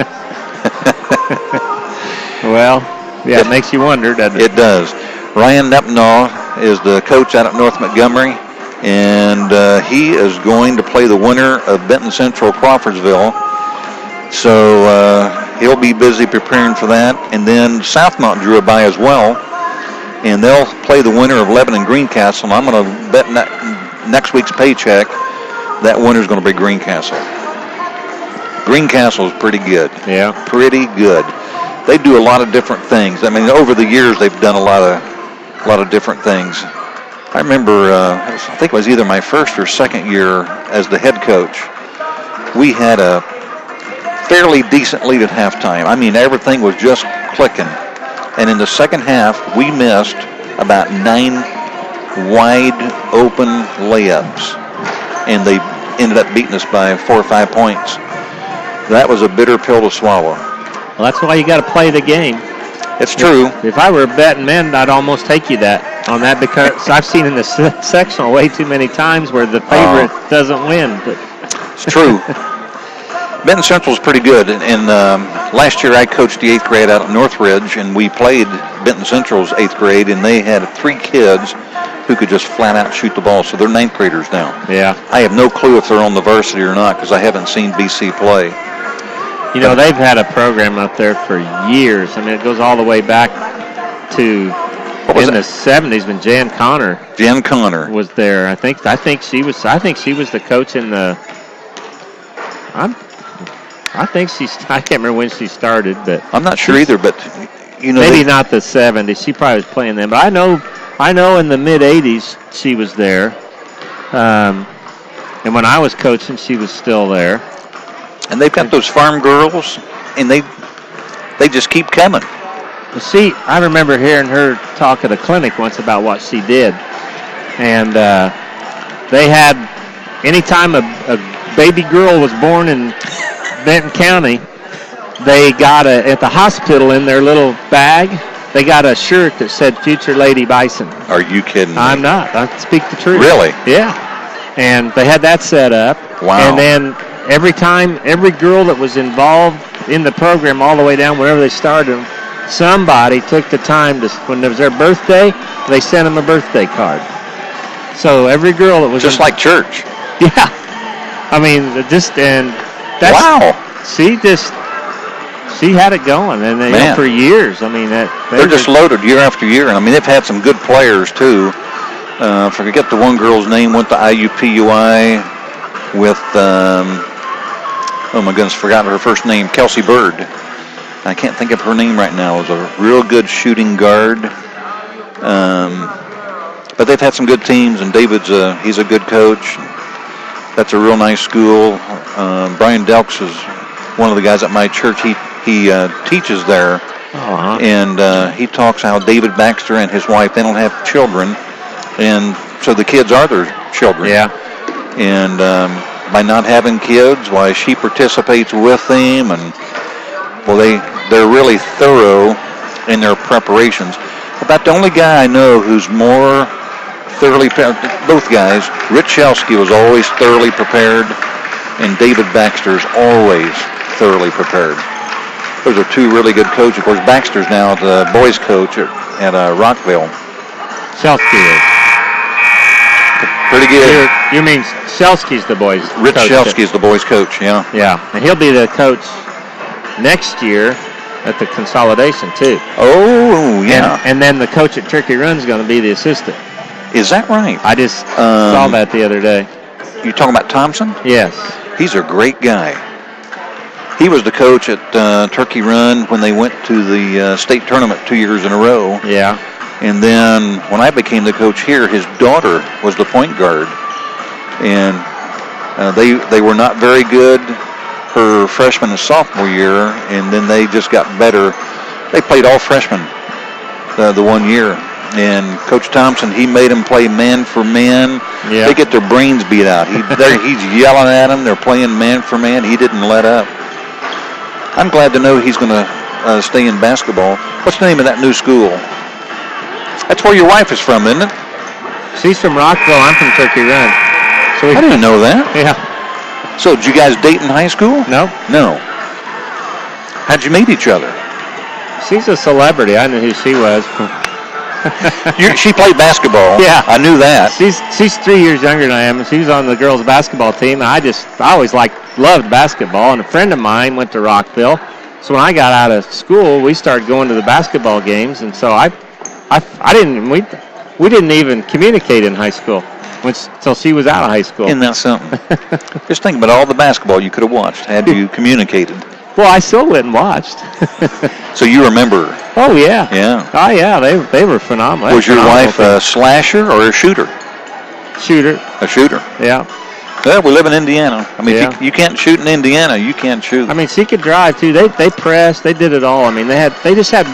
Well, yeah, it makes you wonder, doesn't it?
It does. Ryan Nepnaw is the coach out at North Montgomery, and he is going to play the winner of Benton Central Crawfordsville. So he'll be busy preparing for that. And then Southmont drew a bye as well, and they'll play the winner of Lebanon Greencastle. And I'm going to bet next week's paycheck that winner's going to be Greencastle. Greencastle is pretty good.
Yeah. Pretty
good. They do a lot of different things. I mean, over the years they've done a lot of different things. I remember, I think it was either my first or second year as the head coach. We had a fairly decent lead at halftime. I mean, everything was just clicking. And in the second half, we missed about 9 wide open layups, and they ended up beating us by 4 or 5 points. That was a bitter pill to swallow.
Well, that's why you got to play the game.
It's true.
If I were a betting man, I'd almost take you on that because I've seen in the sectional way too many times where the favorite doesn't win. But
it's true. Benton Central is pretty good. And last year I coached the 8th grade out at Northridge, and we played Benton Central's 8th grade, and they had 3 kids who could just flat out shoot the ball. So they're 9th graders now.
Yeah.
I have no clue if they're on the varsity or not because I haven't seen BC play.
You know, they've had a program up there for years. I mean, it goes all the way back to the 70s when Jan Connor was there. I think she was the coach in the. I can't remember when she started, but
I'm not sure either. But you know,
maybe not the 70s. She probably was playing then. But I know in the mid 80s she was there, and when I was coaching, she was still there.
And they've got those farm girls, and they just keep coming.
Well, see, I remember hearing her talk at a clinic once about what she did. And they had, anytime a baby girl was born in Benton County, they got at the hospital in their little bag, they got a shirt that said Future Lady Bison.
Are you kidding me?
I'm not. I speak the truth.
Really?
Yeah. And they had that set up.
Wow.
And then every girl that was involved in the program all the way down, whenever they started, somebody took the time to, when it was their birthday, they sent them a birthday card. So every girl that was
just like church.
Yeah. I mean, wow. She had it going, and for years. I mean,
they're just loaded year after year, and I mean they've had some good players too. I forget the one girl's name, went to IUPUI with. Oh my goodness, forgot her first name, Kelsey Bird. I can't think of her name right now. It was a real good shooting guard. But they've had some good teams, and David's he's a good coach. That's a real nice school. Brian Delks is one of the guys at my church. He teaches there, and he talks how David Baxter and his wife, they don't have children, and so the kids are their children.
Yeah.
And by not having kids, why she participates with them, and well, they're really thorough in their preparations. About the only guy I know who's more thoroughly prepared, both guys, Rich Shelsky was always thoroughly prepared, and David Baxter's always thoroughly prepared. Those are 2 really good coaches. Of course, Baxter's now the boys coach at Rockville.
Shelsky is.
Pretty good.
You mean Shelsky's the boys'
Rich
coach.
Shelsky's the boys' coach, yeah.
Yeah, and he'll be the coach next year at the consolidation, too.
Oh, yeah.
And then the coach at Turkey Run is going to be the assistant.
Is that right?
I just saw that the other day.
You talking about Thompson?
Yes.
He's a great guy. He was the coach at Turkey Run when they went to the state tournament 2 years in a row.
Yeah.
And then when I became the coach here, his daughter was the point guard. And they were not very good her freshman and sophomore year, and then they just got better. They played all freshmen the 1 year. And Coach Thompson, he made them play man for man.
Yeah.
They get their brains beat out. He's yelling at them. They're playing man for man. He didn't let up. I'm glad to know he's going to stay in basketball. What's the name of that new school? That's where your wife is from, isn't it?
She's from Rockville. I'm from Turkey Run. So
I didn't know that.
Yeah.
So did you guys date in high school?
No.
No. How'd you meet each other?
She's a celebrity. I knew who she was.
She played basketball.
Yeah.
I knew that.
She's 3 years younger than I am, and she's on the girls' basketball team. I always loved basketball, and a friend of mine went to Rockville. So when I got out of school, we started going to the basketball games, and so we didn't even communicate in high school until she was out of high school.
Isn't that something? Just think about all the basketball you could have watched had you communicated.
Well, I still went and watched.
So you remember?
Oh, yeah.
Yeah.
Oh, yeah, they were phenomenal.
Was your wife a slasher or a shooter?
Shooter.
A shooter.
Yeah.
Well, we live in Indiana. I mean,
Yeah.
if you can't shoot in Indiana, you can't shoot.
I mean, she could drive, too. They pressed. They did it all. I mean, they just had,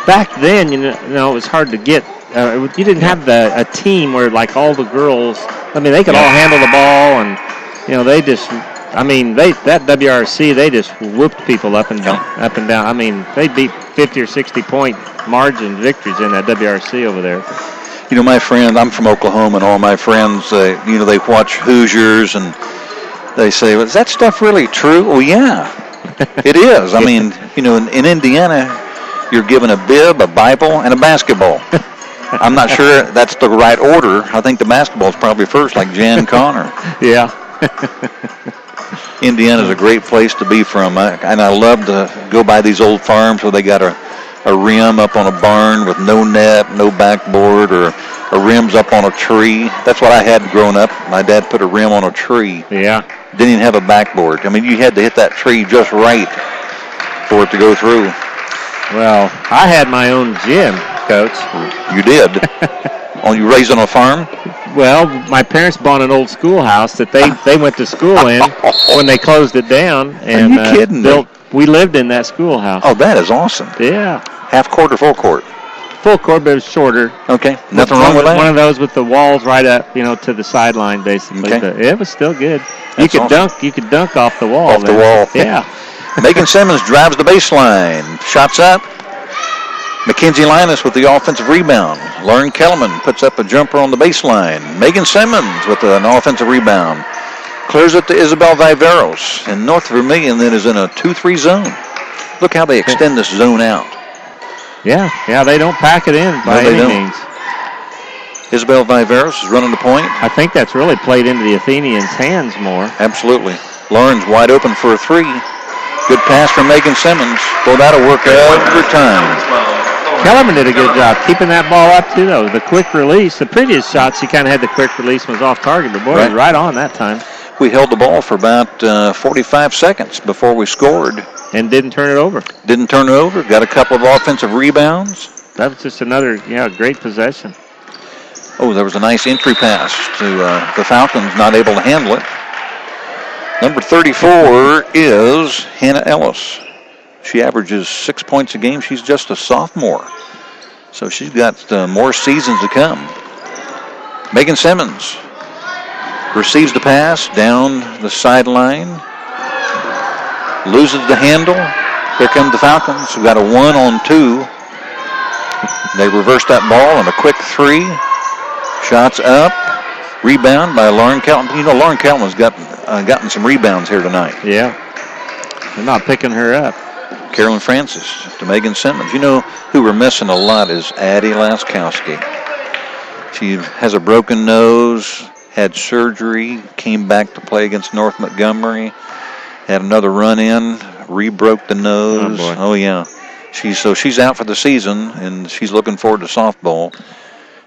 back then, you know, it was hard to get. You didn't have a team where, like, all the girls, I mean, they could all handle the ball, and, you know, they just, I mean, that WRC, they just whooped people up and down. I mean, they beat 50 or 60-point margin victories in that WRC over there.
You know, my friend, I'm from Oklahoma, and all my friends, you know, they watch Hoosiers, and they say, well, is that stuff really true? Well, yeah, it is. I mean, you know, in Indiana, you're given a bib, a Bible, and a basketball. I'm not sure that's the right order. I think the basketball's probably first, like Jan Connor.
Yeah.
Indiana's a great place to be from, and I love to go by these old farms where they got a rim up on a barn with no net, no backboard, or a rim's up on a tree. That's what I had growing up. My dad put a rim on a tree.
Yeah.
Didn't even have a backboard. I mean, you had to hit that tree just right for it to go through.
Well, I had my own gym, Coach.
You did? You raised on a farm?
Well, my parents bought an old schoolhouse that they went to school in when they closed it down. And,
are you kidding me?
We lived in that schoolhouse.
Oh, that is awesome.
Yeah.
Half court or full court?
Full court, but it was shorter.
Okay. Nothing wrong with that?
One of those with the walls right up, you know, to the sideline, basically.
Okay.
But it was still good.
That's
You could
awesome.
You could dunk off the wall.
Off the wall.
Yeah.
Megan Simmons drives the baseline. Shots up. Mackenzie Linus with the offensive rebound. Lauren Kellerman puts up a jumper on the baseline. Megan Simmons with an offensive rebound. Clears it to Isabel Viveros. And North Vermillion then is in a 2-3 zone. Look how they extend this zone out.
Yeah, they don't pack it in by any means.
Isabel Viveros is running the point.
I think that's really played into the Athenians' hands more.
Absolutely. Lauren's wide open for a three. Good pass from Megan Simmons. Boy, that'll work every time.
Kellerman did a good job keeping that ball up, too, though. The quick release. The previous shots, he kind of had the quick release and was off target, but boy, it was right on that time.
We held the ball for about 45 seconds before we scored.
And didn't turn it over.
Didn't turn it over. Got a couple of offensive rebounds.
That was just another, great possession.
Oh, there was a nice entry pass to the Falcons, not able to handle it. Number 34 is Hannah Ellis. She averages 6 points a game. She's just a sophomore. So she's got more seasons to come. Megan Simmons receives the pass down the sideline. Loses the handle. Here come the Falcons. We've got a 1-on-2. They reverse that ball and a quick three. Shots up. Rebound by Lauren Kelton. You know, Lauren Kelton's gotten some rebounds here tonight.
Yeah. They're not picking her up.
Carolyn Francis to Megan Simmons. You know who we're missing a lot is Addie Laskowski. She has a broken nose, had surgery, came back to play against North Montgomery, had another run in, re-broke the nose.
Oh, boy.
Oh yeah. She's out for the season, and she's looking forward to softball.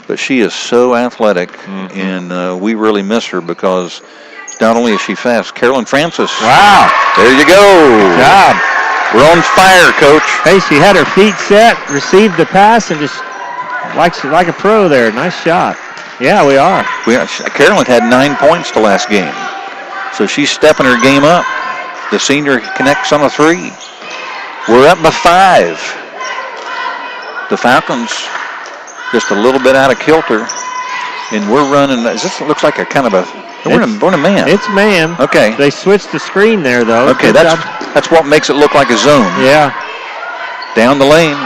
But she is so athletic, and we really miss her because not only is she fast, Carolyn Francis.
Wow.
There you go.
Good job.
We're on fire, Coach.
Hey, she had her feet set, received the pass, and just like a pro there. Nice shot. Yeah, we are.
Carolyn had 9 points the last game. So she's stepping her game up. The senior connects on a 3. We're up by 5. The Falcons just a little bit out of kilter. And we're running. This looks like a kind of a. We're in a man.
It's man.
Okay.
They switched the screen there, though.
Okay, that's what makes it look like a zone.
Yeah.
Down the lane,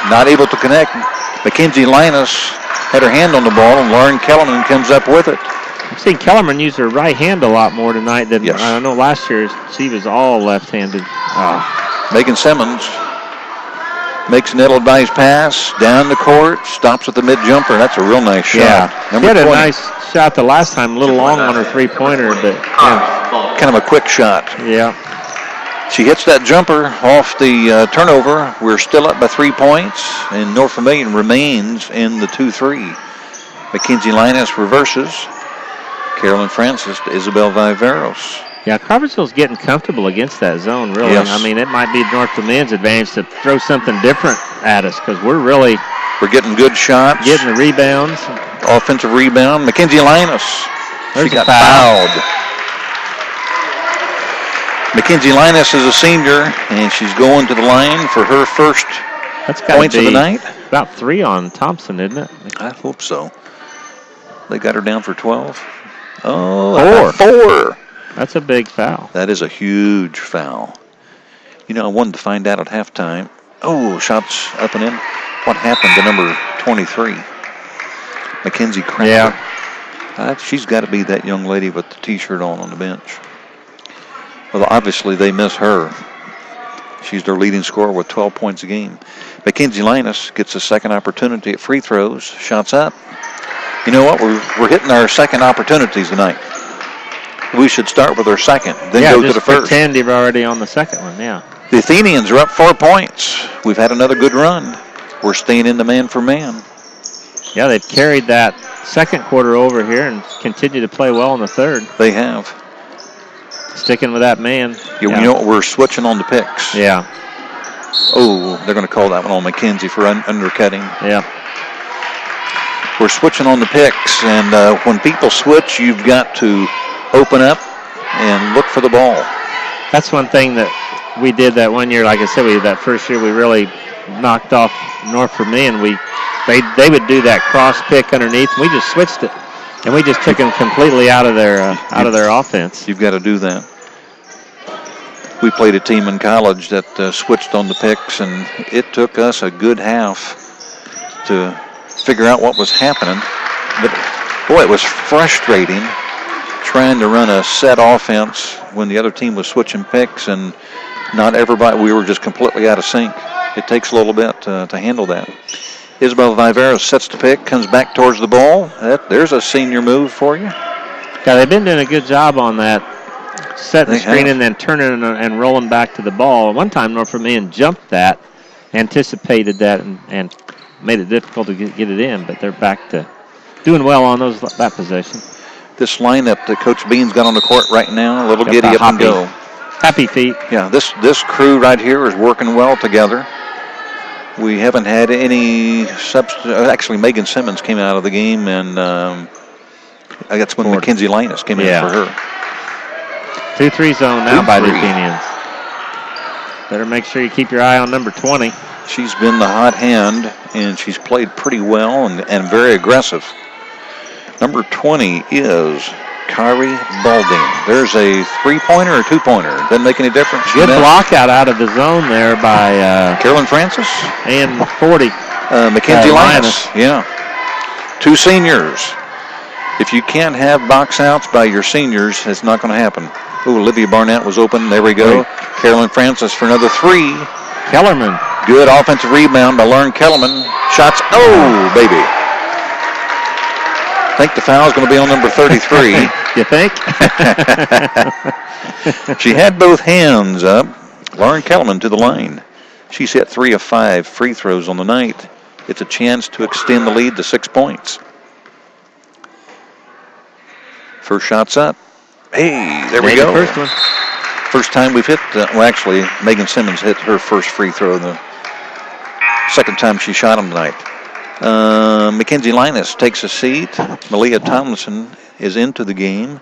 not able to connect. Mackenzie Linus had her hand on the ball, and Lauren Kellerman comes up with it.
I've seen Kellerman use her right hand a lot more tonight than I know last year. She was all left-handed.
Megan Simmons makes an ill-advised pass down the court, stops at the mid-jumper. That's a real nice shot.
Yeah,
Number
she had
20.
a nice shot the last time, a little long on her three-pointer, but
kind of a quick shot.
Yeah.
She hits that jumper off the turnover. We're still up by 3 points, and North Vermillion remains in the 2-3. Mackenzie Linus reverses. Carolyn Francis to Isabel Viveros.
Yeah, Crawfordsville's getting comfortable against that zone, really.
Yes.
I mean, it might be North Vermillion's advantage to throw something different at us because we're
getting good shots.
Getting the rebounds.
Offensive rebound. Mackenzie Linus.
She
got fouled. Mackenzie Linus is a senior, and she's going to the line for her first points of the night.
About 3 on Thompson, isn't it?
I hope so. They got her down for 12. Oh, 4.
That's a big foul.
That is a huge foul. You know, I wanted to find out at halftime. Oh, shots up and in. What happened to number 23? Mackenzie Cranmer.
Yeah.
She's got to be that young lady with the T-shirt on the bench. Well, obviously they miss her. She's their leading scorer with 12 points a game. Mackenzie Linus gets a second opportunity at free throws. Shots up. You know what? We're hitting our second opportunities tonight. We should start with our second, then go to the first.
Pretend you're already on the second one, yeah.
The Athenians are up 4 points. We've had another good run. We're staying in the man for man.
Yeah, they've carried that second quarter over here and continue to play well in the third.
They have.
Sticking with that man.
You know what? We're switching on the picks.
Yeah.
Oh, they're going to call that one on Mackenzie for undercutting.
Yeah.
We're switching on the picks, and when people switch, you've got to open up and look for the ball.
That's one thing that we did that one year. Like I said, that first year we really knocked off North Vermillion. They would do that cross pick underneath, and we just switched it, and we just took them completely out of their offense.
You've got to do that. We played a team in college that switched on the picks, and it took us a good half to figure out what was happening. But boy, it was frustrating trying to run a set offense when the other team was switching picks, and not everybody. We were just completely out of sync. It takes a little bit to handle that. Isabel Viveros sets the pick, comes back towards the ball. There's a senior move for you.
Yeah, they've been doing a good job on that, setting the screen and then turning and rolling back to the ball. One time, North Vermillion jumped that, anticipated that, and made it difficult to get it in, but they're back to doing well on that possession.
This lineup that Coach Bean's got on the court right now, a little giddy up and go.
Happy feet.
Yeah, this crew right here is working well together. We haven't had any substitute. Actually, Megan Simmons came out of the game, and that's when Mackenzie Linus came in for her.
2-3 zone now by the Athenians. Better make sure you keep your eye on number 20.
She's been the hot hand, and she's played pretty well and very aggressive. Number 20 is Kari Balding. There's a 3-pointer or 2-pointer. Doesn't make any difference.
Good block out of the zone there by
Carolyn Francis
and 40.
Mackenzie Linus. Yeah. 2 seniors. If you can't have box outs by your seniors, it's not going to happen. Ooh, Olivia Barnett was open. There we go. Right. Carolyn Francis for another 3.
Kellerman.
Good offensive rebound by Lauren Kellerman. Shots. Oh, baby. I think the foul is going to be on number 33.
You think?
She had both hands up. Lauren Kellerman to the line. She's hit 3 of 5 free throws on the night. It's a chance to extend the lead to 6 points. First shot's up. Hey, there we go.
The first one.
First time we've hit, actually, Megan Simmons hit her first free throw the second time she shot them tonight. Mackenzie Linus takes a seat. Malia Tomlinson is into the game.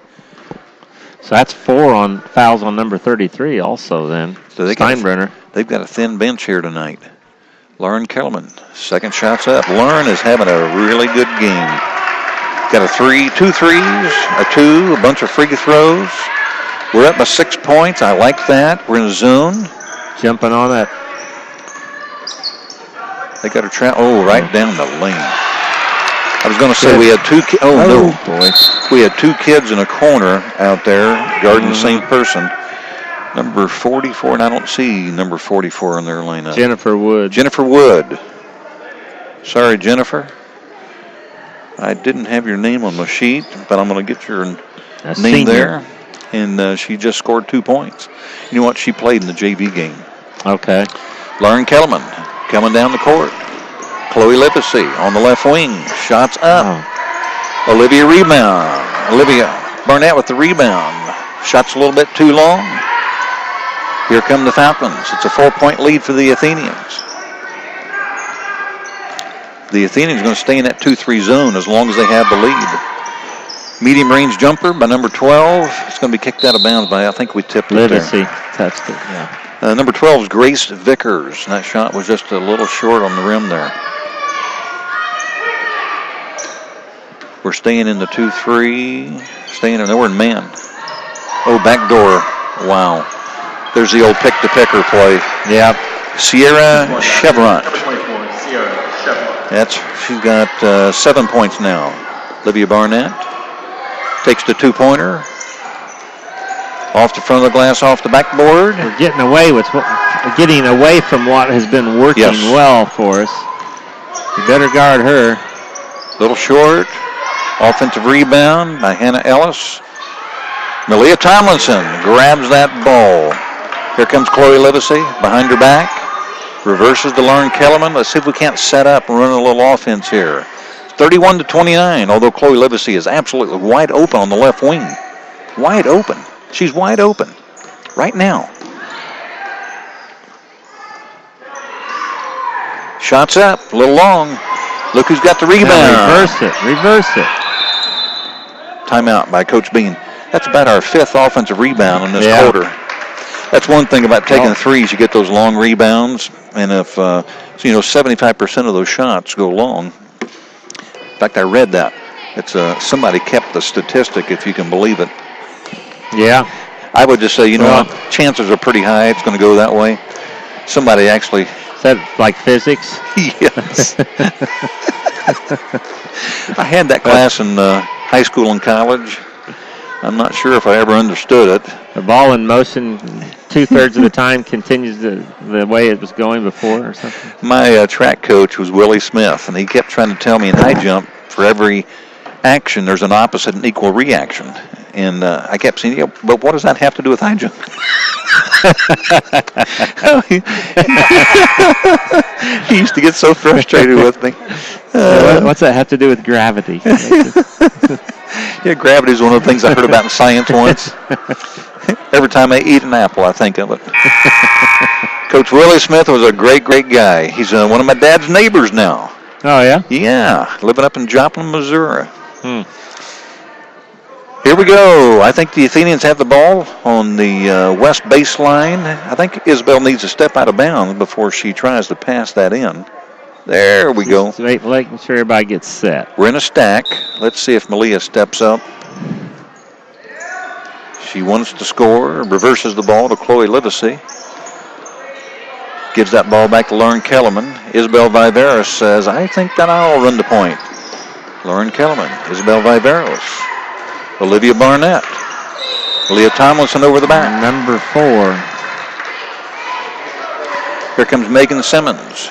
So that's 4 on fouls on number 33 also then.
So
Steinbrenner.
They've got a thin bench here tonight. Lauren Kellerman, second shot's up. Lauren is having a really good game. Got a 3, 2 threes, a 2, a bunch of free throws. We're up by 6 points. I like that. We're in a zone.
Jumping on that.
They got her right down the lane. I was going to say we had 2 kids. Oh, no.
Boy.
We had 2 kids in a corner out there guarding the same person. Number 44, and I don't see number 44 in their lineup.
Jennifer Wood.
Jennifer Wood. Sorry, Jennifer. I didn't have your name on the sheet, but I'm going to get your name there. And she just scored 2 points. You know what? She played in the JV game.
Okay.
Lauren Kellerman coming down the court. Chloe Lippicy on the left wing. Shots up. Oh. Olivia Barnett with the rebound. Shots a little bit too long. Here come the Falcons. It's a 4-point lead for the Athenians. The Athenians are going to stay in that 2-3 zone as long as they have the lead. Medium range jumper by number 12. It's going to be kicked out of bounds by, I think we tipped it there.
Touched it, yeah.
Number 12 is Grace Vickers. That shot was just a little short on the rim there. We're staying in the 2-3. Staying in there. We're in man. Oh, back door. Wow. There's the old pick-to-picker play.
Yeah.
Sierra Chevron. She's got 7 points now. Olivia Barnett takes the 2-pointer. Off the front of the glass, off the backboard.
We're getting away from what has been working well for us. You better guard her.
Little short. Offensive rebound by Hannah Ellis. Malia Tomlinson grabs that ball. Here comes Chloe Livesey behind her back. Reverses to Lauren Kellerman. Let's see if we can't set up and run a little offense here. 31-29, although Chloe Livesey is absolutely wide open on the left wing. Wide open. She's wide open right now. Shots up, a little long. Look who's got the rebound.
Now reverse it.
Timeout by Coach Bean. That's about our 5th offensive rebound in this quarter. That's one thing about taking threes. You get those long rebounds, and if 75% of those shots go long. In fact, I read that. It's somebody kept the statistic, if you can believe it.
Yeah.
I would just say, what? Chances are pretty high it's going to go that way. Somebody actually.
Is that like physics?
Yes. I had that class in high school and college. I'm not sure if I ever understood it.
The ball in motion 2/3 of the time continues the way it was going before or something?
My track coach was Willie Smith, and he kept trying to tell me in high jump, for every action, there's an opposite and equal reaction. And I kept saying, but what does that have to do with high jump? He used to get so frustrated with me.
What's that have to do with gravity?
Yeah, gravity is one of the things I heard about in science once. Every time I eat an apple, I think of it. Coach Willie Smith was a great, great guy. He's one of my dad's neighbors now.
Oh, yeah?
Yeah, living up in Joplin, Missouri. Here we go. I think the Athenians have the ball on the west baseline. I think Isabel needs to step out of bounds before she tries to pass that in. There we go.
Making sure everybody gets set.
We're in a stack. Let's see if Malia steps up. She wants to score. Reverses the ball to Chloe Livesey. Gives that ball back to Lauren Kellerman. Isabel Viveros says, I think that I'll run the point. Lauren Kellerman. Isabel Viveros. Olivia Barnett. Leah Tomlinson over the back.
Number 4.
Here comes Megan Simmons.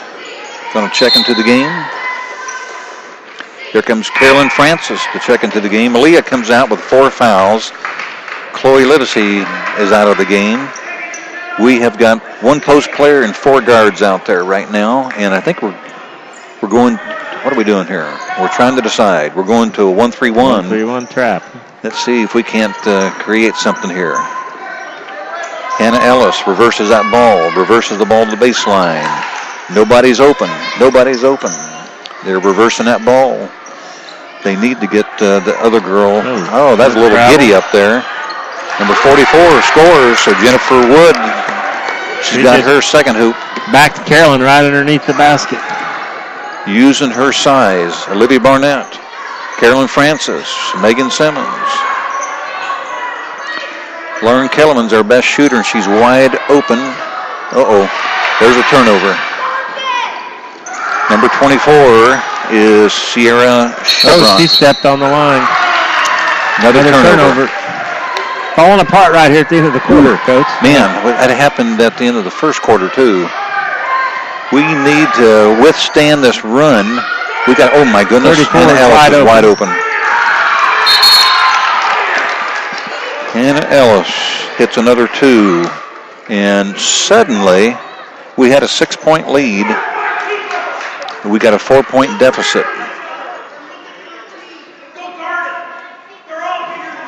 Going to check into the game. Here comes Carolyn Francis to check into the game. Aaliyah comes out with 4 fouls. Chloe Livesey is out of the game. We have got 1 post player and 4 guards out there right now, and I think we're going. What are we doing here? We're trying to decide. We're going to a 1-3-1.
1-3-1 trap.
Let's see if we can't create something here. Hannah Ellis reverses that ball, reverses the ball to the baseline. Nobody's open. Nobody's open. They're reversing that ball. They need to get the other girl. Oh, that's a little giddy up there. Number 44 scores, so Jennifer Wood, she's got her second hoop.
Back to Carolyn right underneath the basket.
Using her size, Olivia Barnett, Carolyn Francis, Megan Simmons. Lauren Kellerman's our best shooter, and she's wide open. There's a turnover. Number 24 is Sierra Chevron.
She stepped on the line.
Another turnover.
Falling apart right here at the end of the quarter, Coach.
Man, that happened at the end of the first quarter, too. We need to withstand this run. We got, oh my goodness, Hannah Ellis is wide open. Hannah Ellis hits another 2. And suddenly, we had a 6-point lead. We got a 4-point deficit.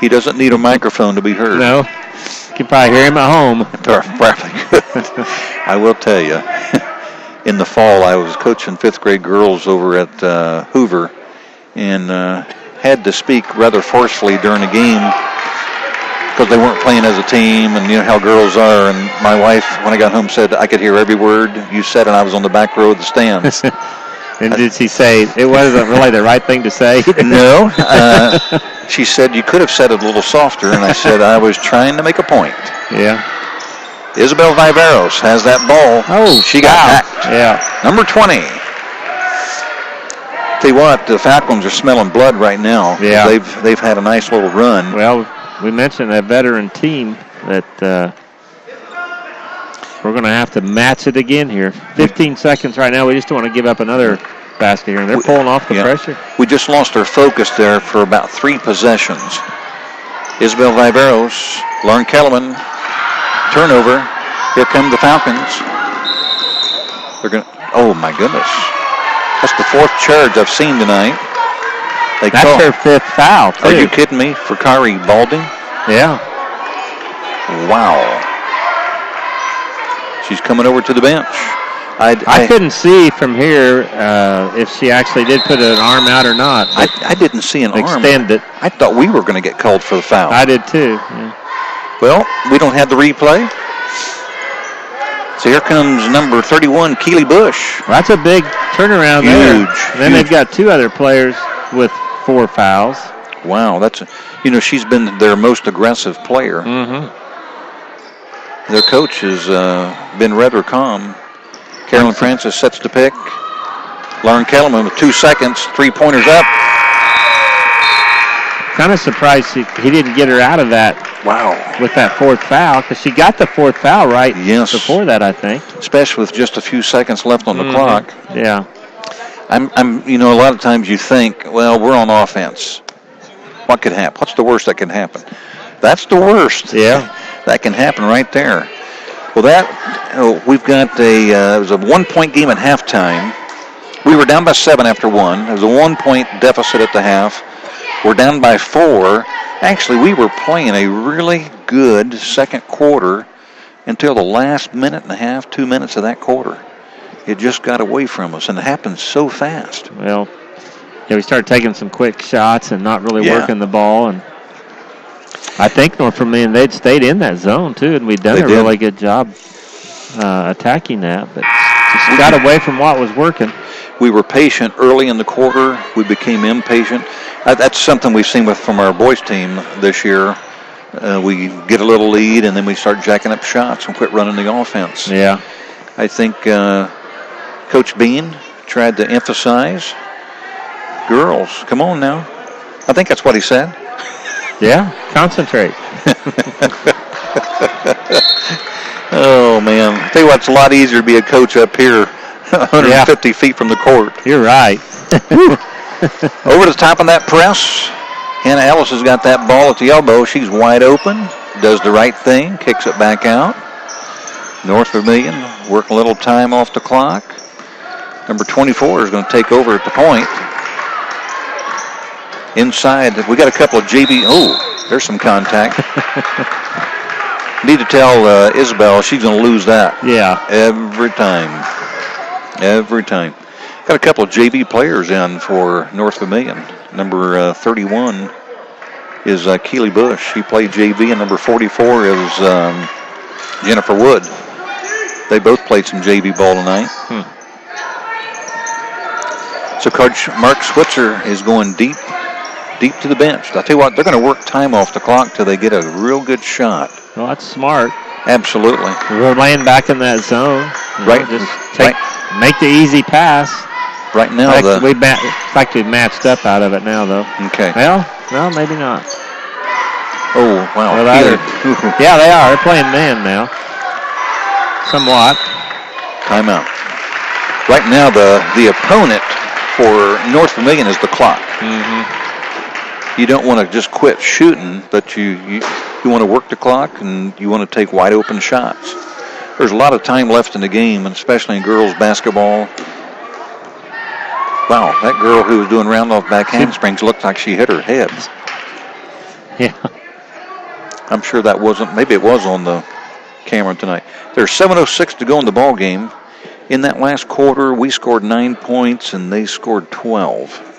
He doesn't need a microphone to be heard.
No. You can probably hear him at home.
Probably could. I will tell you. In the fall, I was coaching 5th grade girls over at Hoover and had to speak rather forcefully during a game because they weren't playing as a team, and you know how girls are. And my wife, when I got home, said I could hear every word you said, and I was on the back row of the stands.
And did she say it wasn't really the right thing to say?
No. She said you could have said it a little softer, and I said I was trying to make a point.
Yeah.
Isabel Viveros has that ball.
Oh,
she got hacked.
Yeah.
Number 20. Tell you what, the Falcons are smelling blood right now.
Yeah.
They've had a nice little run.
Well, we mentioned a veteran team that we're going to have to match it again here. 15 seconds right now. We just don't want to give up another basket here. And they're pulling off the pressure.
We just lost our focus there for about 3 possessions. Isabel Viveros, Lauren Kellerman, turnover. Here come the Falcons. They're going. Oh my goodness! That's the 4th charge I've seen tonight.
That's her 5th foul, too.
Are you kidding me? For Kari Balding?
Yeah.
Wow. She's coming over to the bench.
I couldn't see from here if she actually did put an arm out or not.
I didn't see an arm.
Extend it.
I thought we were going to get called for the foul.
I did too. Yeah.
Well, we don't have the replay. So here comes number 31, Keely Bush.
Well, that's a big turnaround there. Huge. Then they've got 2 other players with 4 fouls.
Wow, she's been their most aggressive player.
Mm-hmm.
Their coach has been rather calm. Carolyn Francis sets the pick. Lauren Kellerman with 2 seconds, 3-pointers up.
Kind of surprised he didn't get her out of that.
Wow. With
that 4th foul, because she got the 4th foul right before that, I think.
Especially with just a few seconds left on the clock.
Yeah.
I'm a lot of times you think, well, we're on offense. What could happen? What's the worst that can happen? That's the worst.
Yeah.
That can happen right there. Well, we've got it was a 1-point game at halftime. We were down by 7 after 1. It was a 1-point deficit at the half. We're down by 4. Actually, we were playing a really good second quarter until the last minute and a half, 2 minutes of that quarter. It just got away from us, and it happened so fast.
Well, yeah, we started taking some quick shots and not really working the ball, and I think North Vermillion, they'd stayed in that zone, too, and we'd done a really good job attacking that, but just got away from what was working.
We were patient early in the quarter. We became impatient. That's something we've seen from our boys team this year. We get a little lead, and then we start jacking up shots and quit running the offense.
Yeah.
I think Coach Bean tried to emphasize, girls, come on now. I think that's what he said.
Yeah, concentrate.
Oh, man. I tell you what, it's a lot easier to be a coach up here, 150 feet from the court.
You're right.
Over the top of that press. Hannah Ellis has got that ball at the elbow. She's wide open. Does the right thing. Kicks it back out. North Vermillion working a little time off the clock. Number 24 is going to take over at the point. Inside, we got a couple of JV. Oh, there's some contact. Need to tell Isabel she's going to lose that.
Yeah.
Every time. Every time. Got a couple of JV players in for North Vermillion. Number 31 is Keely Bush. She played JV, and number 44 is Jennifer Wood. They both played some JV ball tonight. So Coach Mark Switzer is going deep to the bench. I'll tell you what, they're going to work time off the clock till they get a real good shot.
Well, that's smart.
Absolutely.
We're laying back in that zone.
Right.
Just make the easy pass.
Right now,
we've matched up out of it now, though.
Okay.
Well, maybe not.
Oh, wow.
Well, yeah, they are. They're playing man now. Somewhat.
Timeout. Right now, the opponent for North Vermillion is the clock. You don't want to just quit shooting, but you want to work the clock, and you want to take wide open shots. There's a lot of time left in the game, and especially in girls basketball. Wow, that girl who was doing round-off back handsprings looked like she hit her head.
Yeah.
I'm sure that wasn't, maybe it was on the camera tonight. There's 7:06 to go in the ball game. In that last quarter, we scored 9 points, and they scored 12.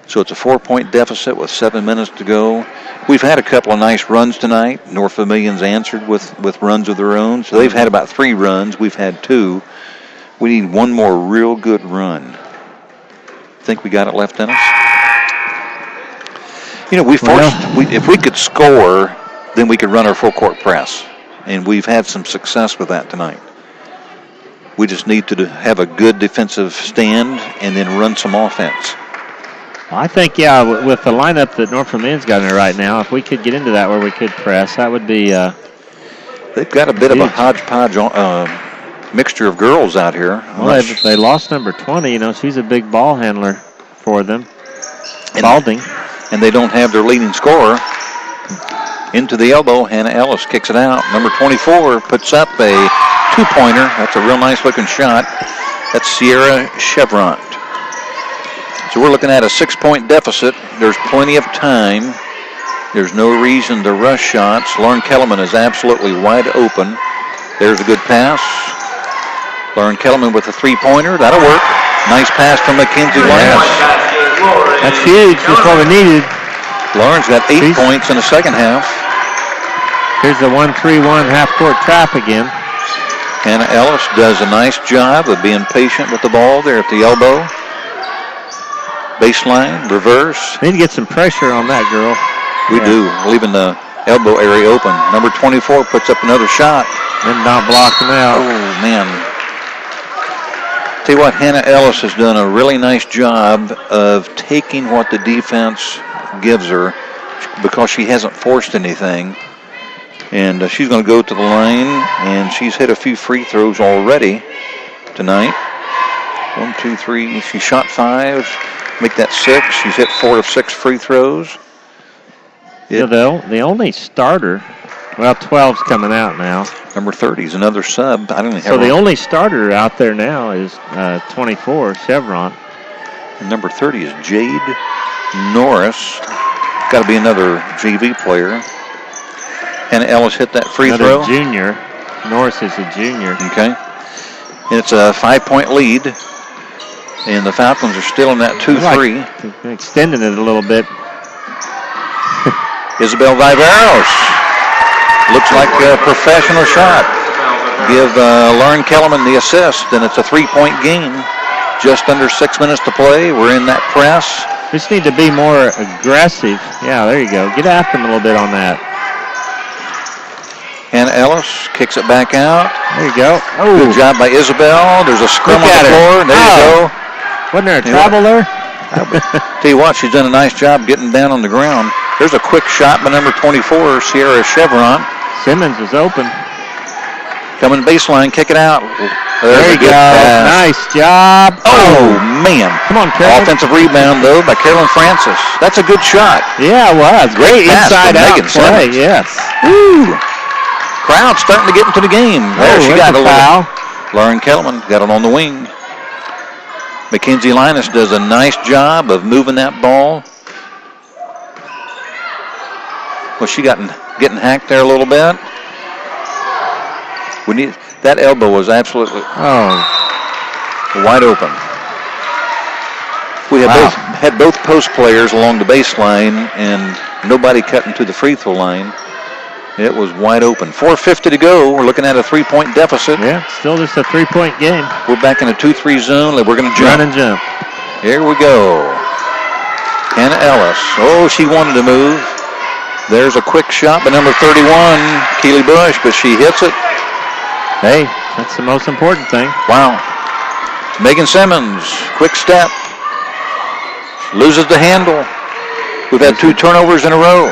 So it's a 4-point deficit with 7 minutes to go. We've had a couple of nice runs tonight. North Vermillion's answered with runs of their own. So they've had about 3 runs. We've had 2. We need one more real good run. Think we got it left in us? You know, if we could score, then we could run our full court press. And we've had some success with that tonight. We just need to have a good defensive stand and then run some offense.
I think, yeah, with the lineup that North Vermillion's got in there right now, if we could get into that where we could press, that would be
they've got a bit of a hodgepodge mixture of girls out here.
Well, they lost number 20. You know, she's a big ball handler for them. Balding.
And they don't have their leading scorer. Into the elbow, Hannah Ellis kicks it out. Number 24 puts up a 2-pointer. That's a real nice-looking shot. That's Sierra Chevron. So we're looking at a 6-point deficit. There's plenty of time. There's no reason to rush shots. Lauren Kellerman is absolutely wide open. There's a good pass. Lauren Kellerman with a 3-pointer. That'll work. Nice pass from Mackenzie Lance.
That's huge. That's what we needed.
Lauren's got 8 points in the second half.
Here's the 1-3-1 half-court trap again.
Hannah Ellis does a nice job of being patient with the ball there at the elbow. Baseline, reverse.
Need to get some pressure on that girl.
We do, leaving the elbow area open. Number 24 puts up another shot.
And not blocking out.
Oh, man. Tell you what, Hannah Ellis has done a really nice job of taking what the defense gives her because she hasn't forced anything. And she's going to go to the line, and she's hit a few free throws already tonight. 1, 2, 3. She shot 5. Make that 6. She's hit 4 of 6 free throws.
The only starter, well, 12's coming out now.
Number 30 is another sub. I don't even
So the only starter out there now is 24, Chevron.
And number 30 is Jade Norris. Got to be another JV player. Hannah Ellis hit that free throw.
Junior. Norris is a junior.
Okay. And it's a 5-point lead. And the Falcons are still in that 2-3.
Extending it a little bit.
Isabel Viveros. Looks like a professional shot. Give Lauren Kellerman the assist, and it's a 3-point game. Just under 6 minutes to play. We're in that press.
Just need to be more aggressive. Yeah, there you go. Get after them a little bit on that.
Hannah Ellis kicks it back out.
There you go.
Oh. Good job by Isabel. There's a scrum on the floor. There you go.
Wasn't there a travel there?
Tell you what, she's done a nice job getting down on the ground. There's a quick shot by number 24, Sierra Chevron.
Simmons is open.
Coming baseline, kick it out.
There you go. Nice job.
Oh, man.
Come on, Carolyn.
Offensive rebound, though, by Carolyn Francis. That's a good shot.
Yeah, it was. Great inside-out play, yes.
Woo. Crowd starting to get into the game. There she got a foul. Lauren Kellerman got it on the wing. Mackenzie Linus does a nice job of moving that ball. Well, she getting hacked there a little bit. That elbow was absolutely wide open. We had both post players along the baseline and nobody cutting to the free throw line. It was wide open. 4:50 to go. We're looking at a 3-point deficit.
Yeah, still just a 3-point game.
We're back in a 2-3 zone. We're going to jump.
Run and jump.
Here we go. Hannah Ellis. Oh, she wanted to move. There's a quick shot by number 31, Keely Bush, but she hits it.
Hey, that's the most important thing.
Wow. Megan Simmons, quick step. Loses the handle. We've had 2 turnovers in a row.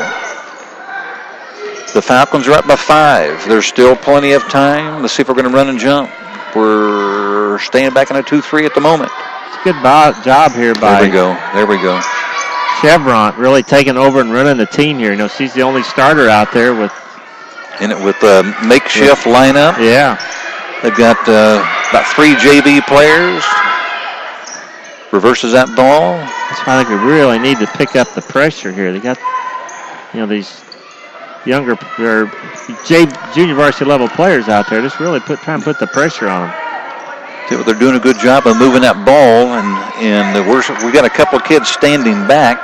The Falcons are up by 5. There's still plenty of time. Let's see if we're going to run and jump. We're staying back in a 2-3 at the moment.
It's a good job here by...
There we go.
Chevron really taking over and running the team here. You know, she's the only starter out there with
a makeshift lineup.
Yeah.
They've got about 3 JV players. Reverses that ball.
That's why I think we really need to pick up the pressure here. They got, these younger junior varsity level players out there. Just really try and put the pressure on them.
They're doing a good job of moving that ball, and we got a couple of kids standing back.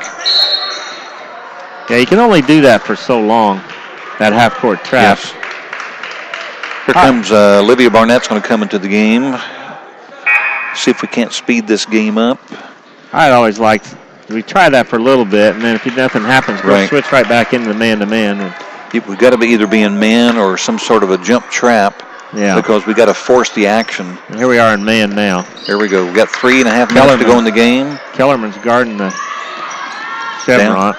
Yeah, you can only do that for so long, that half-court trap.
Yes. Here comes Olivia Barnett's going to come into the game. See if we can't speed this game up.
I'd always liked, we try that for a little bit, and then if nothing happens, we'll switch right back into the man-to-man.
We've got to either be in man or some sort of a jump trap.
Yeah.
Because we got to force the action.
And here we are in man now.
Here we go. We got 3.5 minutes to go in the game.
Kellerman's guarding the Chevron.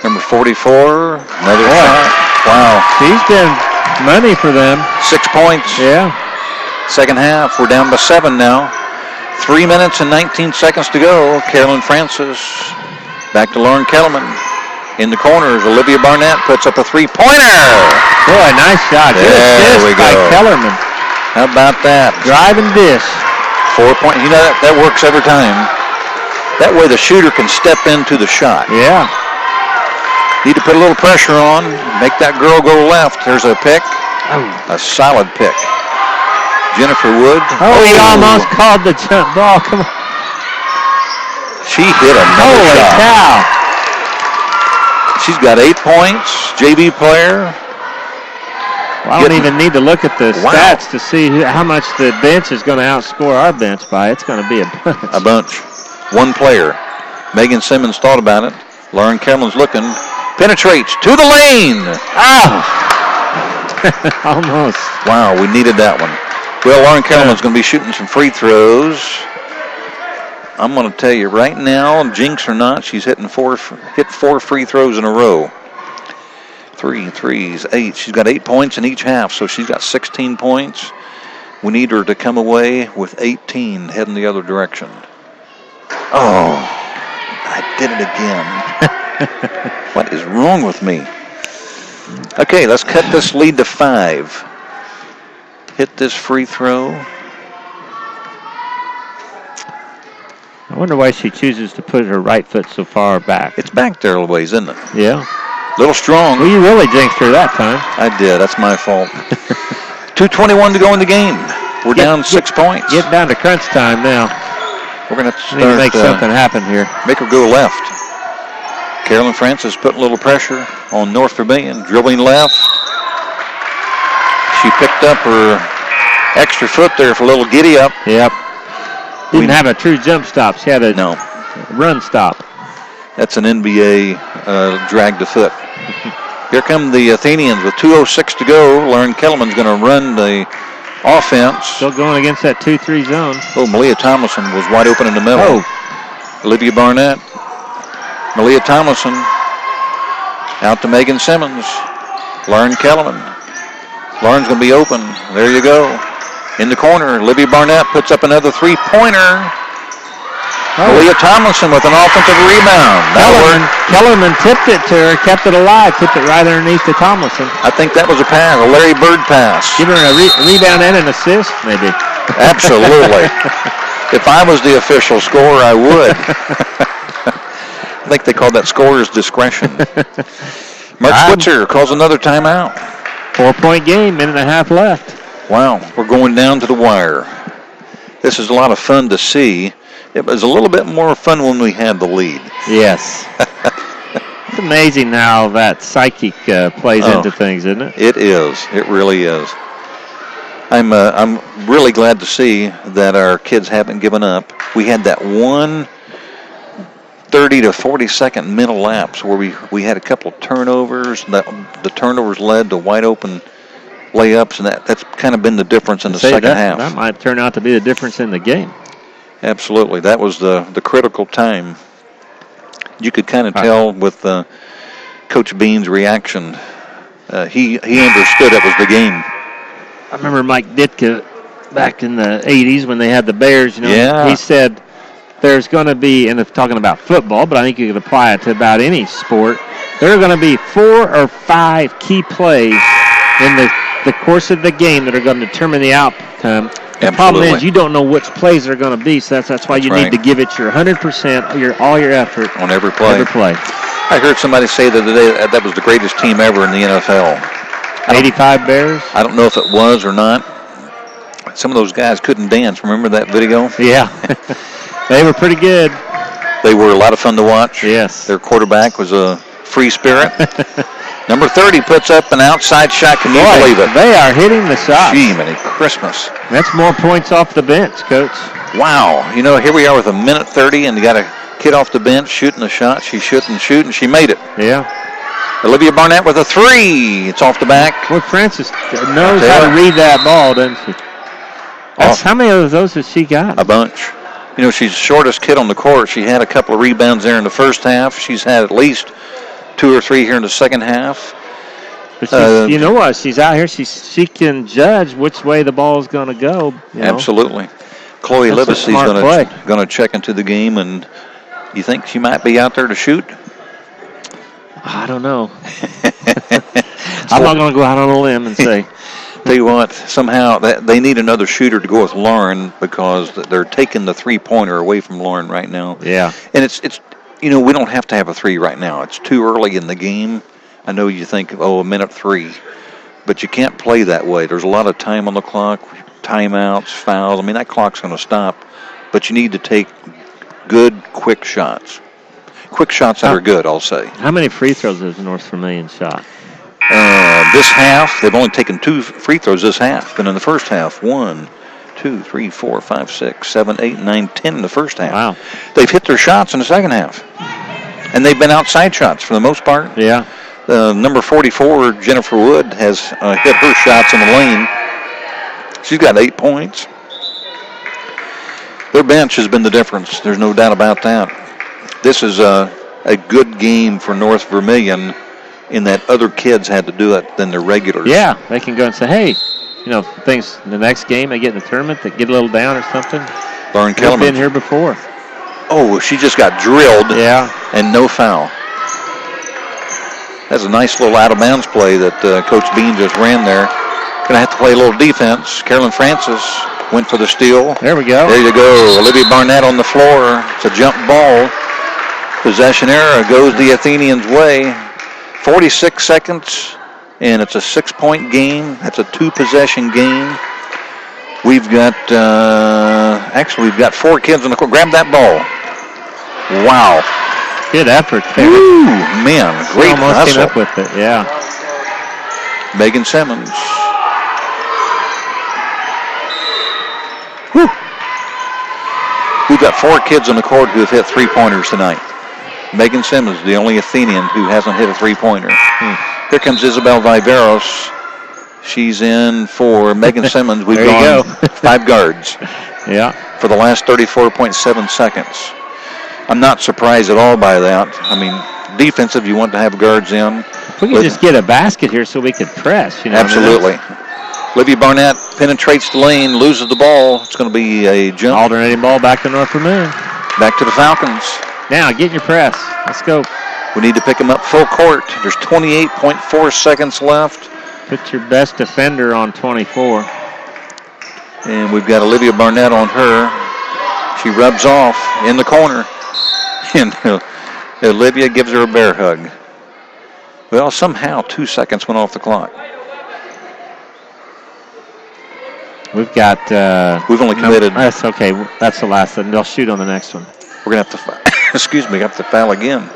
Number 44. Another shot. Wow.
He's been money for them.
6 points.
Yeah.
Second half. We're down by 7 now. 3 minutes and 19 seconds to go. Carolyn Francis. Back to Lauren Kellerman. In the corners, Olivia Barnett puts up a 3-pointer.
Boy, nice shot. Good assist by Kellerman.
How about that?
Drive and dish.
4 point. That works every time. That way the shooter can step into the shot.
Yeah.
Need to put a little pressure on. Make that girl go left. There's a pick. A solid pick. Jennifer Wood.
Oh, he almost called the jump ball. Come on.
She hit another shot.
Holy cow.
She's got 8 points, JV player.
Well, I don't even need to look at the stats to see how much the bench is going to outscore our bench by. It's going to be a bunch.
A bunch. One player. Megan Simmons thought about it. Lauren Cameron's looking. Penetrates to the lane.
Oh! Almost.
Wow, we needed that one. Well, Lauren Cameron's going to be shooting some free throws. I'm going to tell you right now, jinx or not, she's hit 4 free throws in a row. 3 threes, 8. She's got 8 points in each half, so she's got 16 points. We need her to come away with 18, heading the other direction. Oh, I did it again. What is wrong with me? Okay, let's cut this lead to 5. Hit this free throw.
I wonder why she chooses to put her right foot so far back.
It's back there a little ways, isn't it?
Yeah.
A little strong.
Well, you really jinxed her that time.
I did. That's my fault. 2:21 to go in the game. We're down 6 points.
Get down to crunch time now.
We're going to
need to make something happen here.
Make her go left. Carolyn Francis putting a little pressure on North Vermillion. Dribbling left. She picked up her extra foot there for a little giddy up.
Yep. Didn't have a true jump stop. She had a run stop.
That's an NBA drag to foot. Here come the Athenians with 2:06 to go. Lauren Kellerman's going to run the offense.
Still going against that 2-3 zone.
Oh, Malia Tomlinson was wide open in the middle.
Oh.
Olivia Barnett. Malia Tomlinson. Out to Megan Simmons. Lauren Kellerman. Lauren's going to be open. There you go. In the corner, Libby Barnett puts up another three-pointer. Leah Tomlinson with an offensive rebound.
Kellerman tipped it to her, kept it alive, tipped it right underneath to Tomlinson.
I think that was a pass, a Larry Bird pass.
Give her a rebound and an assist, maybe.
Absolutely. If I was the official scorer, I would. I think they call that scorer's discretion. Mark Switzer calls another timeout.
4-point game, minute and a half left.
Wow, we're going down to the wire. This is a lot of fun to see. It was a little bit more fun when we had the lead.
Yes. It's amazing how that psychic plays into things, isn't it?
It is. It really is. I'm really glad to see that our kids haven't given up. We had that one 30 to 40-second mental lapse where we had a couple of turnovers. The turnovers led to wide open layups, and that's kind of been the difference in the second half.
That might turn out to be the difference in the game.
Absolutely. That was the critical time. You could kind of tell with Coach Bean's reaction. He understood it was the game.
I remember Mike Ditka back in the 80s when they had the Bears. He said there's going to be, and if talking about football, but I think you could apply it to about any sport, there are going to be 4 or 5 key plays in the course of the game that are going to determine the outcome. The problem is you don't know which plays they're going to be, so that's why you need to give it your 100%, all your effort
on every play. I heard somebody say the other day that was the greatest team ever in the NFL.
85 Bears?
I don't know if it was or not. Some of those guys couldn't dance. Remember that video?
Yeah. They were pretty good.
They were a lot of fun to watch.
Yes.
Their quarterback was a free spirit. Number 30 puts up an outside shot. Can you believe it?
They are hitting the shots.
Gee, many Christmas.
That's more points off the bench, Coach.
Wow. Here we are with a minute 30, and you got a kid off the bench shooting a shot. She shouldn't shoot, and she made it.
Yeah.
Olivia Barnett with a 3. It's off the back.
Well, Francis knows how to read that ball, doesn't she? How many of those has she got?
A bunch. She's the shortest kid on the court. She had a couple of rebounds there in the first half. She's had at least 2 or 3 here in the second half.
But you know what? She's out here. She can judge which way the ball is going to go.
Absolutely. Chloe Livesey's going to check into the game, and you think she might be out there to shoot?
I don't know. I'm not going to go out on a limb and say.
Tell you what, somehow they need another shooter to go with Lauren because they're taking the three-pointer away from Lauren right now.
Yeah.
And it's we don't have to have a 3 right now. It's too early in the game. I know you think, a minute 3. But you can't play that way. There's a lot of time on the clock, timeouts, fouls. That clock's going to stop. But you need to take good, quick shots. Quick shots that are good, I'll say.
How many free throws has North Vermillion shot?
This half, they've only taken 2 free throws this half. But in the first half, 1, 2, 3, 4, 5, 6, 7, 8, 9, 10 in the first half.
Wow.
They've hit their shots in the second half. And they've been outside shots for the most part.
Yeah.
Number 44, Jennifer Wood, has hit her shots in the lane. She's got 8 points. Their bench has been the difference. There's no doubt about that. This is a good game for North Vermillion in that other kids had to do it than their regulars.
Yeah, they can go and say, hey, things the next game they get in the tournament that get a little down or something.
Lauren Kellerman.
Been here before.
Oh, she just got drilled.
Yeah.
And no foul. That's a nice little out-of-bounds play that Coach Bean just ran there. Going to have to play a little defense. Carolyn Francis went for the steal.
There we go.
There you go. Olivia Barnett on the floor. It's a jump ball. Possession error goes the Athenians' way. 46 seconds, and it's a 6-point game. That's a 2-possession game. We've got 4 kids on the court. Grab that ball. Wow.
Good effort there.
Woo, man, great
almost
hustle.
Came up with it, yeah.
Megan Simmons. Woo. We've got 4 kids on the court who have hit 3-pointers tonight. Megan Simmons, the only Athenian who hasn't hit a 3-pointer. Here comes Isabel Viveros. She's in for Megan Simmons. We've gone 5 guards.
Yeah.
For the last 34.7 seconds. I'm not surprised at all by that. Defensive, you want to have guards in.
If we could just get a basket here so we could press.
Absolutely. Olivia Barnett penetrates the lane, loses the ball. It's going to be a jump.
Alternating ball back to North Vermillion.
Back to the Falcons.
Now, get in your press. Let's go.
We need to pick them up full court. There's 28.4 seconds left.
Put your best defender on 24.
And we've got Olivia Barnett on her. She rubs off in the corner. And Olivia gives her a bear hug. Well, somehow 2 seconds went off the clock.
We've got...
We've only committed...
No, that's okay. That's the last one. They'll shoot on the next one.
We're going to have to... Excuse me, have to foul again.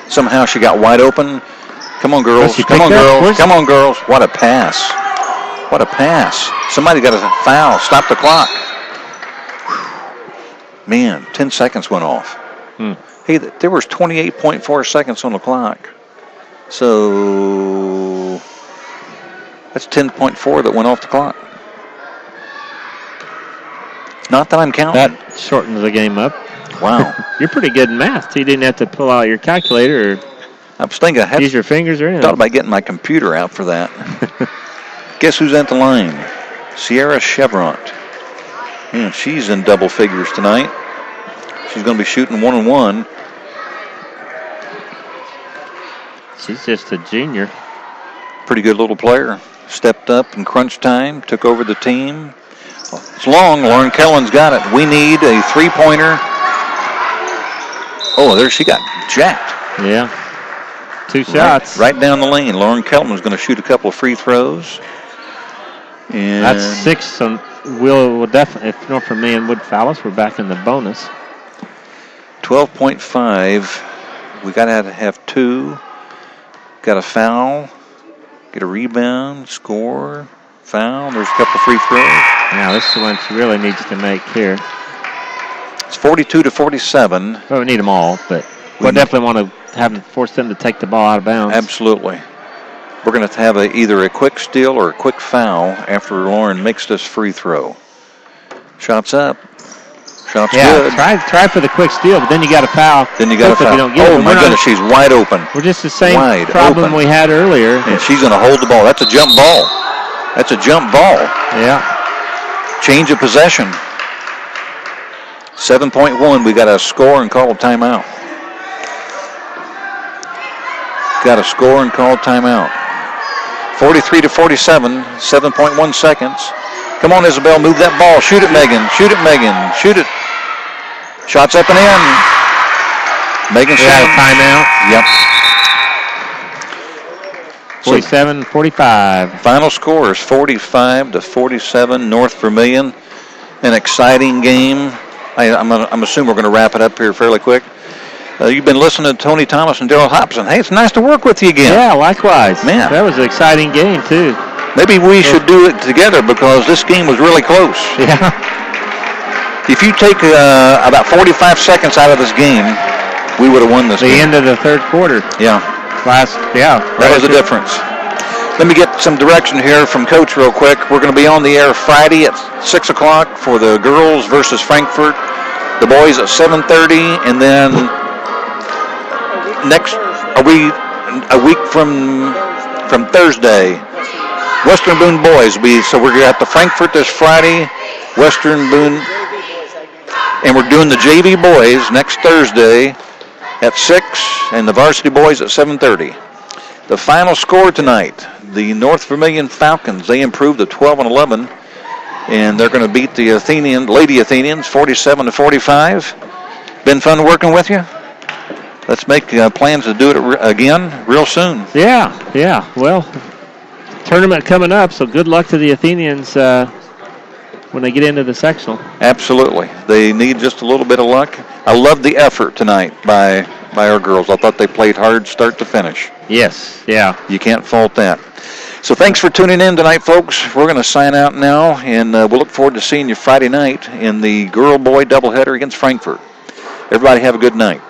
Somehow she got wide open. Come on, girls. Come on, girls. Come on, girls. What a pass. What a pass. Somebody got a foul. Stop the clock. Man, 10 seconds went off. Hey, there was 28.4 seconds on the clock. So that's 10.4 that went off the clock. Not that I'm counting.
That shortens the game up.
Wow.
You're pretty good in math. You didn't have to pull out your calculator or
I was thinking,
use your fingers or anything.
Thought about getting my computer out for that. Guess who's at the line? Sierra Chevront. Yeah, she's in double figures tonight. She's going to be shooting 1-on-1.
She's just a junior.
Pretty good little player. Stepped up in crunch time, took over the team. It's long. Lauren Kellen's got it. We need a three-pointer. Oh, there she got jacked.
Yeah. 2 shots.
Right down the lane. Lauren Kelton was going to shoot a couple of free throws. And
that's 6. So we'll definitely, if North Vermillion would foul us, we're back in the bonus.
12.5. We got to have 2. Got a foul. Get a rebound. Score. Foul. There's a couple of free throws.
Now this is the one she really needs to make here.
It's 42-47.
Well, we need them all, but we definitely want to force them to take the ball out of bounds.
Absolutely. We're going to have either a quick steal or a quick foul after Lauren makes this free throw. Shots up. Shots good.
Try for the quick steal, but then you got to foul.
Then you got to foul. Oh, my goodness, she's wide open.
We're just the same problem we had earlier.
And she's going to hold the ball. That's a jump ball. That's a jump ball.
Yeah.
Change of possession. 7.1. We got to score and call a timeout. Got to score and call timeout. 43-47. 7.1 seconds. Come on, Isabel. Move that ball. Shoot it, Megan. Shoot it, Megan. Shoot it. Shots up and in. Megan
got a timeout.
Yep.
47-45.
Final score is 45-47. North Vermillion. An exciting game. I'm assuming we're going to wrap it up here fairly quick. You've been listening to Tony Thomas and Daryl Hobson. Hey, it's nice to work with you again.
Yeah, likewise.
Man.
That was an exciting game, too.
Maybe we should do it together because this game was really close.
Yeah.
If you take about 45 seconds out of this game, we would have won this game.
The end of the third quarter.
Yeah. That was the difference. Let me get some direction here from Coach real quick. We're going to be on the air Friday at 6 o'clock for the girls versus Frankfort. The boys at 7:30, and then a week from Thursday, Western Boone boys. So we're going to have the Frankfort this Friday, Western Boone, and we're doing the JV boys next Thursday at 6, and the varsity boys at 7:30. The final score tonight, the North Vermillion Falcons, they improved to 12-11, and they're going to beat the Lady Athenians 47-45. Been fun working with you. Let's make plans to do it again real soon.
Yeah. Well, tournament coming up, so good luck to the Athenians when they get into the sectional.
Absolutely. They need just a little bit of luck. I loved the effort tonight by our girls. I thought they played hard start to finish.
Yes, yeah.
You can't fault that. So thanks for tuning in tonight, folks. We're going to sign out now, and we'll look forward to seeing you Friday night in the girl-boy doubleheader against Frankfort. Everybody have a good night.